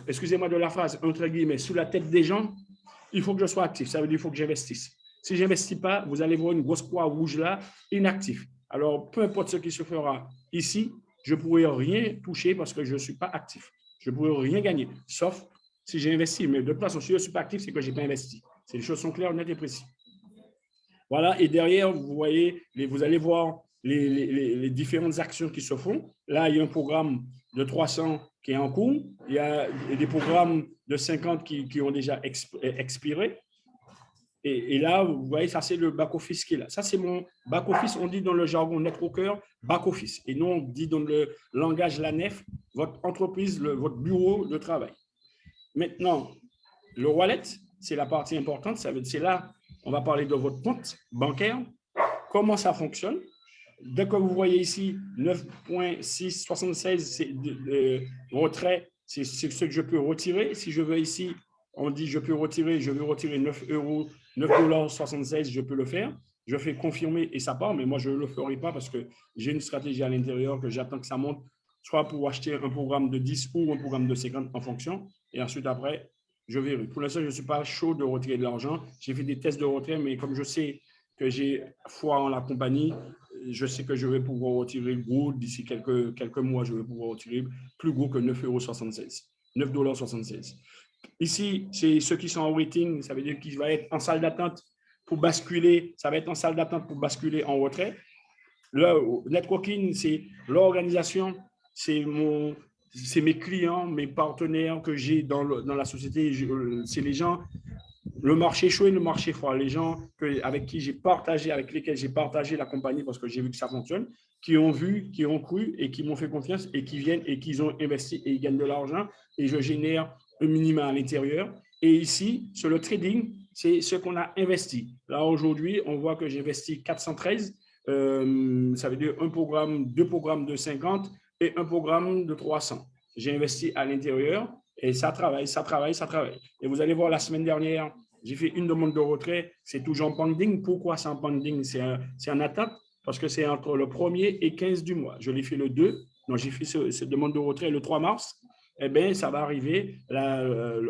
S2: excusez-moi de la phrase, entre guillemets, sous la tête des gens, il faut que je sois actif. Ça veut dire qu'il faut que j'investisse. Si je n'investis pas, vous allez voir une grosse croix rouge là, inactif. Alors, peu importe ce qui se fera ici, je ne pourrai rien toucher parce que je ne suis pas actif. Je ne pourrai rien gagner, sauf si j'ai investi. Mais de toute façon, si je ne suis pas actif, c'est que je n'ai pas investi. Les choses sont claires, nettes et précises. Voilà, et derrière, vous voyez, vous allez voir les différentes actions qui se font. Là, il y a un programme de 300 qui est en cours. Il y a des programmes de 50 qui ont déjà expiré. Et là, vous voyez, ça, c'est le back-office qui est là. Ça, c'est mon back-office. On dit dans le jargon networker, back-office. Et non, on dit dans le langage LANEF, votre entreprise, votre bureau de travail. Maintenant, le wallet, c'est la partie importante. C'est là, on va parler de votre compte bancaire, comment ça fonctionne. dès que vous voyez ici 9,676, c'est retrait, c'est ce que je peux retirer. Si je veux ici, on dit je peux retirer, je veux retirer 9,76 $, je peux le faire. Je fais confirmer et ça part, mais moi, je ne le ferai pas parce que j'ai une stratégie à l'intérieur que j'attends que ça monte, soit pour acheter un programme de 10 ou un programme de 50 en fonction. Et ensuite, après, je verrai. Pour l'instant, je ne suis pas chaud de retirer de l'argent. J'ai fait des tests de retrait, mais comme je sais que j'ai foi en la compagnie, je sais que je vais pouvoir retirer gros d'ici quelques mois, je vais pouvoir retirer plus gros que 9,76 $, 9,76 $. Ici, c'est ceux qui sont en waiting, ça veut dire qu'ils vont être en salle d'attente pour basculer, ça va être en salle d'attente pour basculer en retrait. Le networking, c'est l'organisation, c'est mes clients, mes partenaires que j'ai dans la société, c'est les gens, le marché chaud et le marché froid, les gens avec lesquels j'ai partagé la compagnie parce que j'ai vu que ça fonctionne, qui ont vu, qui ont cru et qui m'ont fait confiance et qui viennent et qui ont investi et ils gagnent de l'argent et je génère un minimum à l'intérieur. Et ici, sur le trading, c'est ce qu'on a investi. Là, aujourd'hui, on voit que j'ai investi 413. Ça veut dire deux programmes de 50 et un programme de 300. J'ai investi à l'intérieur et ça travaille. Et vous allez voir, la semaine dernière, j'ai fait une demande de retrait. C'est toujours en pending. Pourquoi c'est en pending? C'est en attente parce que c'est entre le 1er et 15 du mois. Je l'ai fait le 2. Donc, j'ai fait cette demande de retrait le 3 mars. Eh bien, ça va arriver là,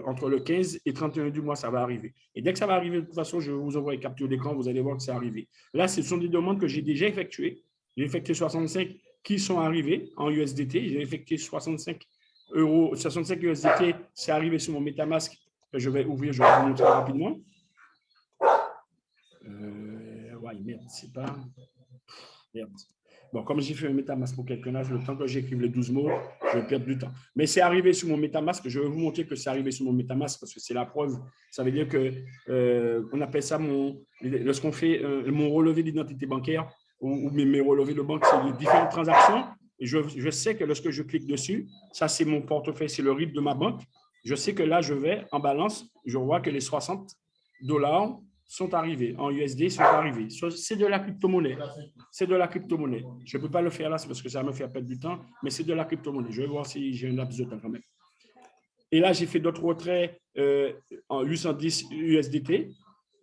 S2: entre le 15 et 31 du mois, ça va arriver. Et dès que ça va arriver, de toute façon, je vous envoie une capture d'écran, vous allez voir que c'est arrivé. Là, ce sont des demandes que j'ai déjà effectuées. J'ai effectué 65 qui sont arrivés en USDT. J'ai effectué 65 USDT, c'est arrivé sur mon MetaMask que je vais ouvrir, je vais vous montrer rapidement. Ouais, merde, c'est pas... Merde. Bon, comme j'ai fait un MetaMask pour quelqu'un, le temps que j'écrive les 12 mots, je vais perdre du temps. Mais c'est arrivé sur mon MetaMask. Je vais vous montrer que c'est arrivé sur mon MetaMask parce que c'est la preuve. Ça veut dire que on appelle ça lorsqu'on fait mon relevé d'identité bancaire ou mes relevés de banque, c'est les différentes transactions. Et je sais que lorsque je clique dessus, ça c'est mon portefeuille, c'est le RIB de ma banque. Je sais que là, je vais en balance, je vois que les 60 $ sont arrivés, en USD sont arrivés. C'est de la crypto-monnaie. C'est de la crypto-monnaie. Je ne peux pas le faire là, c'est parce que ça va me faire perdre du temps, mais c'est de la crypto-monnaie. Je vais voir si j'ai un laps de temps quand même. Et là, j'ai fait d'autres retraits en 810 USDT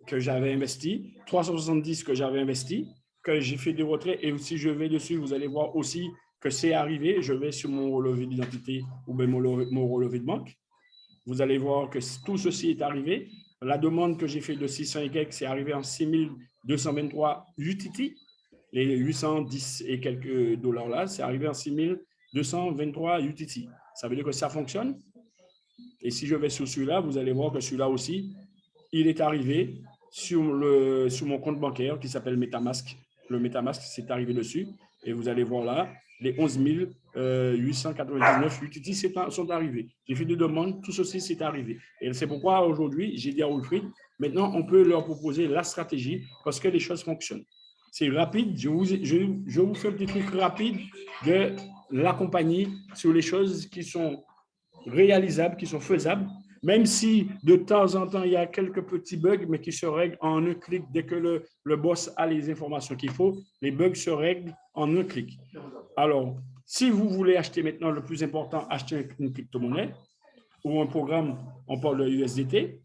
S2: que j'avais investi, 370 que j'avais investi, que j'ai fait des retraits. Et si je vais dessus, vous allez voir aussi que c'est arrivé. Je vais sur mon relevé d'identité ou bien mon relevé de banque. Vous allez voir que tout ceci est arrivé. La demande que j'ai fait de 600 et quelques, c'est arrivé en 6223 UTT. Les 810 et quelques dollars là, c'est arrivé en 6223 UTT. Ça veut dire que ça fonctionne. Et si je vais sur celui-là, vous allez voir que celui-là aussi, il est arrivé sur mon compte bancaire qui s'appelle MetaMask. Le MetaMask, c'est arrivé dessus. Et vous allez voir là, les 11 899 UTT sont arrivés. J'ai fait des demandes, tout ceci c'est arrivé. Et c'est pourquoi aujourd'hui, j'ai dit à Wilfried, maintenant on peut leur proposer la stratégie parce que les choses fonctionnent. C'est rapide, je vous fais un petit truc rapide de la compagnie sur les choses qui sont réalisables, qui sont faisables, même si de temps en temps, il y a quelques petits bugs, mais qui se règlent en un clic. Dès que le boss a les informations qu'il faut, les bugs se règlent en un clic. Alors, si vous voulez acheter maintenant, le plus important, acheter une crypto-monnaie ou un programme, on parle de USDT,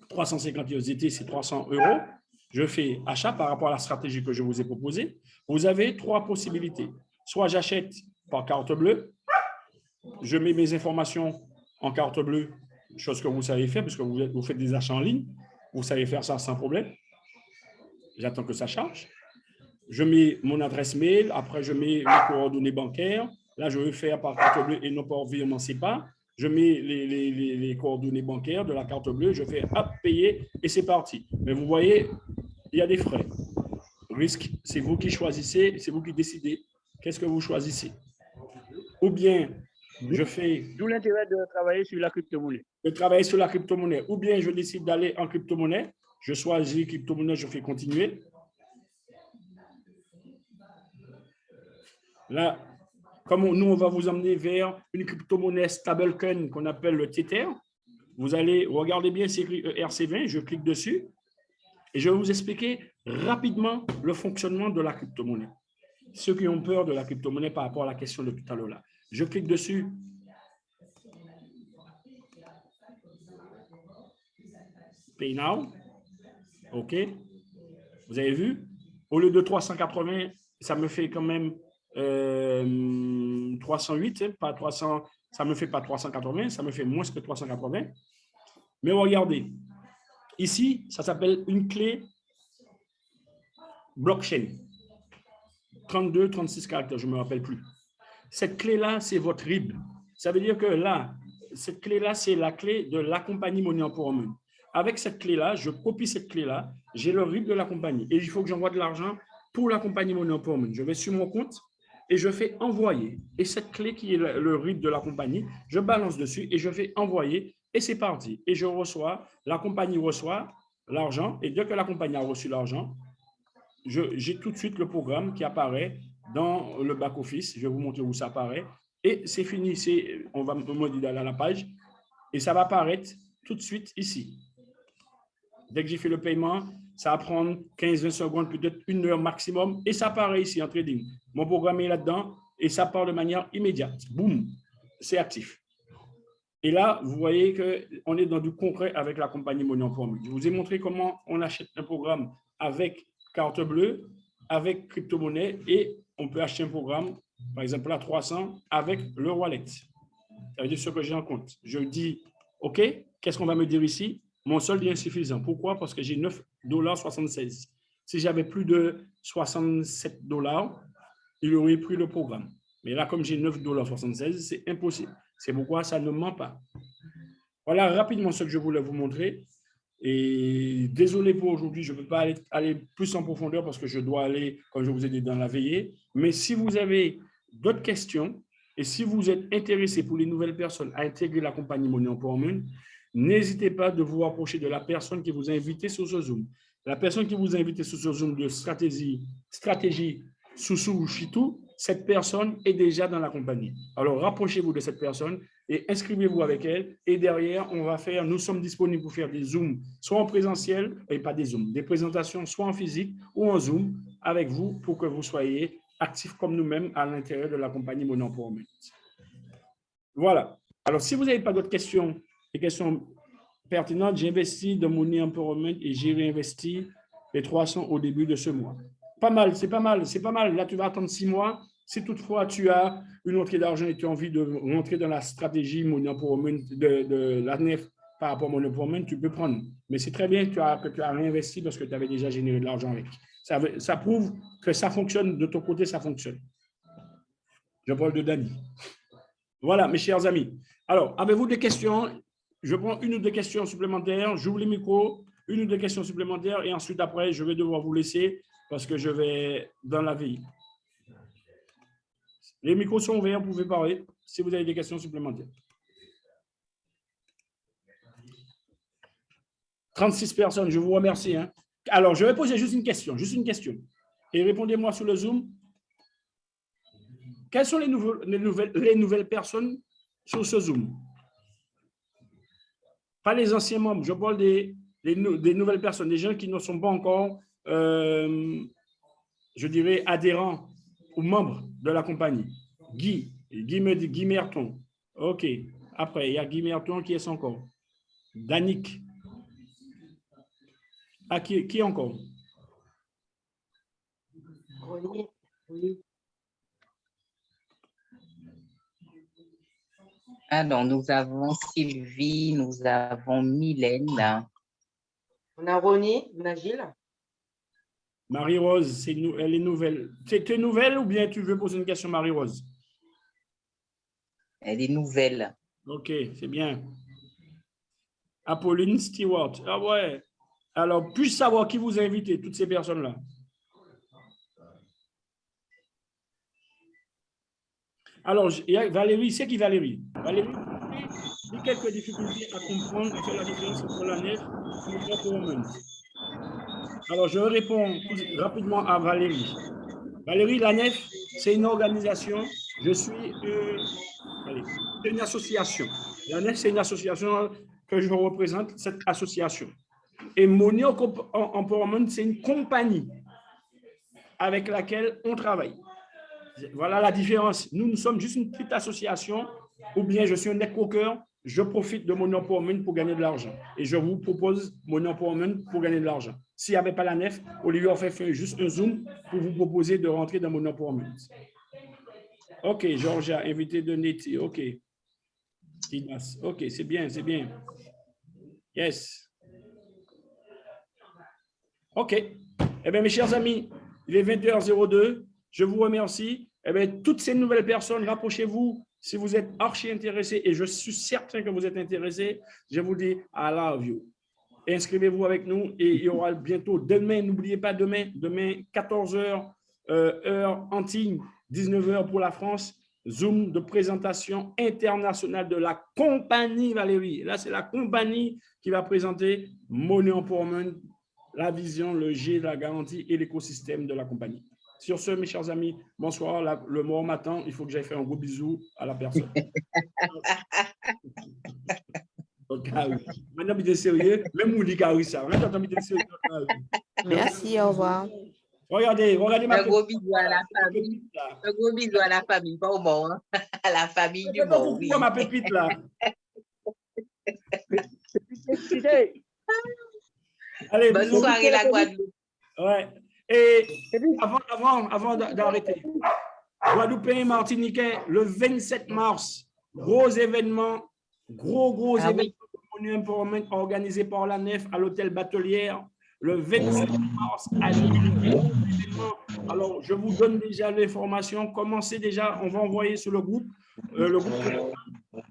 S2: 350 USDT, c'est 300 €. Je fais achat par rapport à la stratégie que je vous ai proposée. Vous avez 3 possibilités. Soit j'achète par carte bleue, je mets mes informations en carte bleue, chose que vous savez faire parce que vous faites des achats en ligne. Vous savez faire ça sans problème. J'attends que ça charge. Je mets mon adresse mail. Après, je mets mes coordonnées bancaires. Là, je veux faire par carte bleue et non par virement SEPA. Je mets les coordonnées bancaires de la carte bleue. Je fais hop, payer et c'est parti. Mais vous voyez, il y a des frais. Risque, c'est vous qui choisissez, c'est vous qui décidez. Qu'est-ce que vous choisissez? Ou bien, je fais...
S3: D'où l'intérêt de travailler sur la crypto-monnaie.
S2: De travailler sur la crypto-monnaie. Ou bien, je décide d'aller en crypto-monnaie. Je choisis crypto-monnaie, je fais continuer. Là, comme nous, on va vous emmener vers une crypto-monnaie stablecoin qu'on appelle le Tether. Vous allez, regardez bien, c'est écrit ERC20, je clique dessus et je vais vous expliquer rapidement le fonctionnement de la crypto-monnaie. ceux qui ont peur de la crypto-monnaie par rapport à la question de tout à l'heure là. Je clique dessus. Pay now. OK. Vous avez vu? Au lieu de 380, ça me fait quand même 308, pas 300, ça me fait pas 380, ça me fait moins que 380. Mais regardez, ici, ça s'appelle une clé blockchain. 32, 36 caractères, je ne me rappelle plus. Cette clé-là, c'est votre RIB. Ça veut dire que là, cette clé-là, c'est la clé de la compagnie Money Empowerment. Avec cette clé-là, je copie cette clé-là, j'ai le RIB de la compagnie et il faut que j'envoie de l'argent pour la compagnie Money Empowerment. Je vais sur mon compte et je fais envoyer. Et cette clé qui est le RIB de la compagnie, je balance dessus et je fais envoyer et c'est parti. Et je reçois, la compagnie reçoit l'argent et dès que la compagnie a reçu l'argent, j'ai tout de suite le programme qui apparaît dans le back-office. Je vais vous montrer où ça apparaît. Et c'est fini. On va me dire d'aller à la page et ça va apparaître tout de suite ici. Dès que j'ai fait le paiement, ça va prendre 15-20 secondes, peut-être 1 heure maximum. Et ça apparaît ici en trading. Mon programme est là-dedans et ça part de manière immédiate. Boum, c'est actif. Et là, vous voyez qu'on est dans du concret avec la compagnie Money Empowerment. Je vous ai montré comment on achète un programme avec carte bleue, avec crypto-monnaie et on peut acheter un programme, par exemple à 300 avec le wallet. Ça veut dire ce que j'ai en compte. Je dis, OK, qu'est-ce qu'on va me dire ici? Mon solde est insuffisant. Pourquoi? Parce que j'ai 9,76 $. Si j'avais plus de 67 $, il aurait pris le programme. Mais là, comme j'ai 9,76 $, c'est impossible. C'est pourquoi ça ne ment pas. Voilà rapidement ce que je voulais vous montrer. Et désolé pour aujourd'hui, je ne peux pas aller plus en profondeur parce que je dois aller, comme je vous ai dit, dans la veillée. Mais si vous avez d'autres questions et si vous êtes intéressé pour les nouvelles personnes à intégrer la compagnie Money Empowerment, n'hésitez pas de vous rapprocher de la personne qui vous a invité sur ce Zoom. La personne qui vous a invité sur ce Zoom de stratégie Soussou Chitou, cette personne est déjà dans la compagnie. Alors, rapprochez-vous de cette personne et inscrivez-vous avec elle. Et derrière, nous sommes disponibles pour faire des Zooms, soit en présentiel, et pas des Zooms, des présentations soit en physique ou en Zoom avec vous pour que vous soyez actifs comme nous-mêmes à l'intérieur de la compagnie Money Empowerment. Voilà. Alors, si vous n'avez pas d'autres questions, des questions pertinentes, j'ai investi dans Money Empowerment et j'ai réinvesti les 300 au début de ce mois. Pas mal, c'est pas mal, c'est pas mal. Là, tu vas attendre 6 mois. Si toutefois tu as une entrée d'argent et tu as envie de rentrer dans la stratégie Money Empowerment de la NEF par rapport à Money Empowerment, tu peux prendre. Mais c'est très bien que tu as réinvesti parce que tu avais déjà généré de l'argent avec. Ça prouve que ça fonctionne, de ton côté, ça fonctionne. Je parle de Dani. Voilà, mes chers amis. Alors, avez-vous des questions? Je prends une ou deux questions supplémentaires. J'ouvre les micros, une ou deux questions supplémentaires et ensuite, après, je vais devoir vous laisser parce que je vais dans la vie. Les micros sont ouverts, vous pouvez parler si vous avez des questions supplémentaires. 36 personnes, je vous remercie. Hein. Alors, je vais poser juste une question. Et répondez-moi sur le Zoom. Quelles sont les nouvelles personnes sur ce Zoom? Pas les anciens membres, je parle des nouvelles personnes, des gens qui ne sont pas encore, je dirais, adhérents ou membres de la compagnie. Guy me dit, Guy Merton. OK. Après, il y a Guy Merton qui est encore. Danick. Ah, qui encore?
S1: Oui. Alors, nous avons Sylvie, nous avons Mylène.
S5: On a Ronnie, on a Gilles.
S2: Marie-Rose, elle est nouvelle. Tu es nouvelle ou bien tu veux poser une question, Marie-Rose?
S1: Elle est nouvelle.
S2: OK, c'est bien. Apolline Stewart. Ah ouais. Alors, puis-je savoir qui vous a invité, toutes ces personnes-là? Alors, il y a Valérie, c'est qui Valérie? Valérie, il y a quelques difficultés à comprendre et faire la différence entre la NEF et le Empowerment. Alors, je réponds rapidement à Valérie. Valérie, la NEF, c'est une organisation. Je suis une association. La NEF, c'est une association que je représente, cette association. Et Money Empowerment, c'est une compagnie avec laquelle on travaille. Voilà la différence. Nous sommes juste une petite association, ou bien je suis un networker, je profite de mon empowerment pour gagner de l'argent. Et je vous propose mon empowerment pour gagner de l'argent. S'il n'y avait pas la nef, Olivier aurait fait juste un Zoom pour vous proposer de rentrer dans mon empowerment. OK, Georgia, invité de Nettie. OK. OK, c'est bien, c'est bien. Yes. OK. Eh bien, mes chers amis, il est 20h02. Je vous remercie. Eh bien, toutes ces nouvelles personnes, rapprochez-vous si vous êtes archi intéressés, et je suis certain que vous êtes intéressés. Je vous dis I love you. Inscrivez-vous avec nous et il y aura bientôt demain, n'oubliez pas demain 14h, heure Antilles, 19h pour la France, Zoom de présentation internationale de la compagnie Valérie. Là, c'est la compagnie qui va présenter Money Empowerment, la vision, le G, la garantie et l'écosystème de la compagnie. Sur ce, mes chers amis, bonsoir. Le mort m'attend. Il faut que j'aille faire un gros bisou à la personne. Maintenant, il est sérieux. Même Mouli ça. Maintenant, il est sérieux.
S6: Merci, au revoir.
S2: Regardez ma
S1: Un gros bisou à la famille. Un gros bisou à la famille, pas au mort. Hein? À la famille du mort. Oui.
S2: Ma pépite là. Allez,
S1: bonne soirée, la Guadeloupe.
S2: Ouais. Et avant d'arrêter, Guadeloupéens et Martiniquais, le 27 mars, gros événement, gros événement Money Empowerment organisé par la Nef à l'hôtel Batelière, le 27 mars à l'événement. Alors, je vous donne déjà l'information. Commencez déjà, on va envoyer sur le groupe.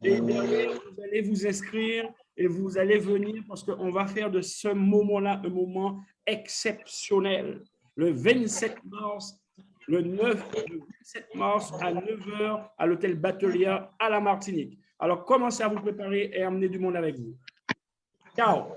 S2: Et derrière, vous allez vous inscrire et vous allez venir parce qu'on va faire de ce moment-là un moment exceptionnel. Le 27 mars, le 27 mars à 9h à l'hôtel Batelière à la Martinique. Alors, commencez à vous préparer et amener du monde avec vous. Ciao.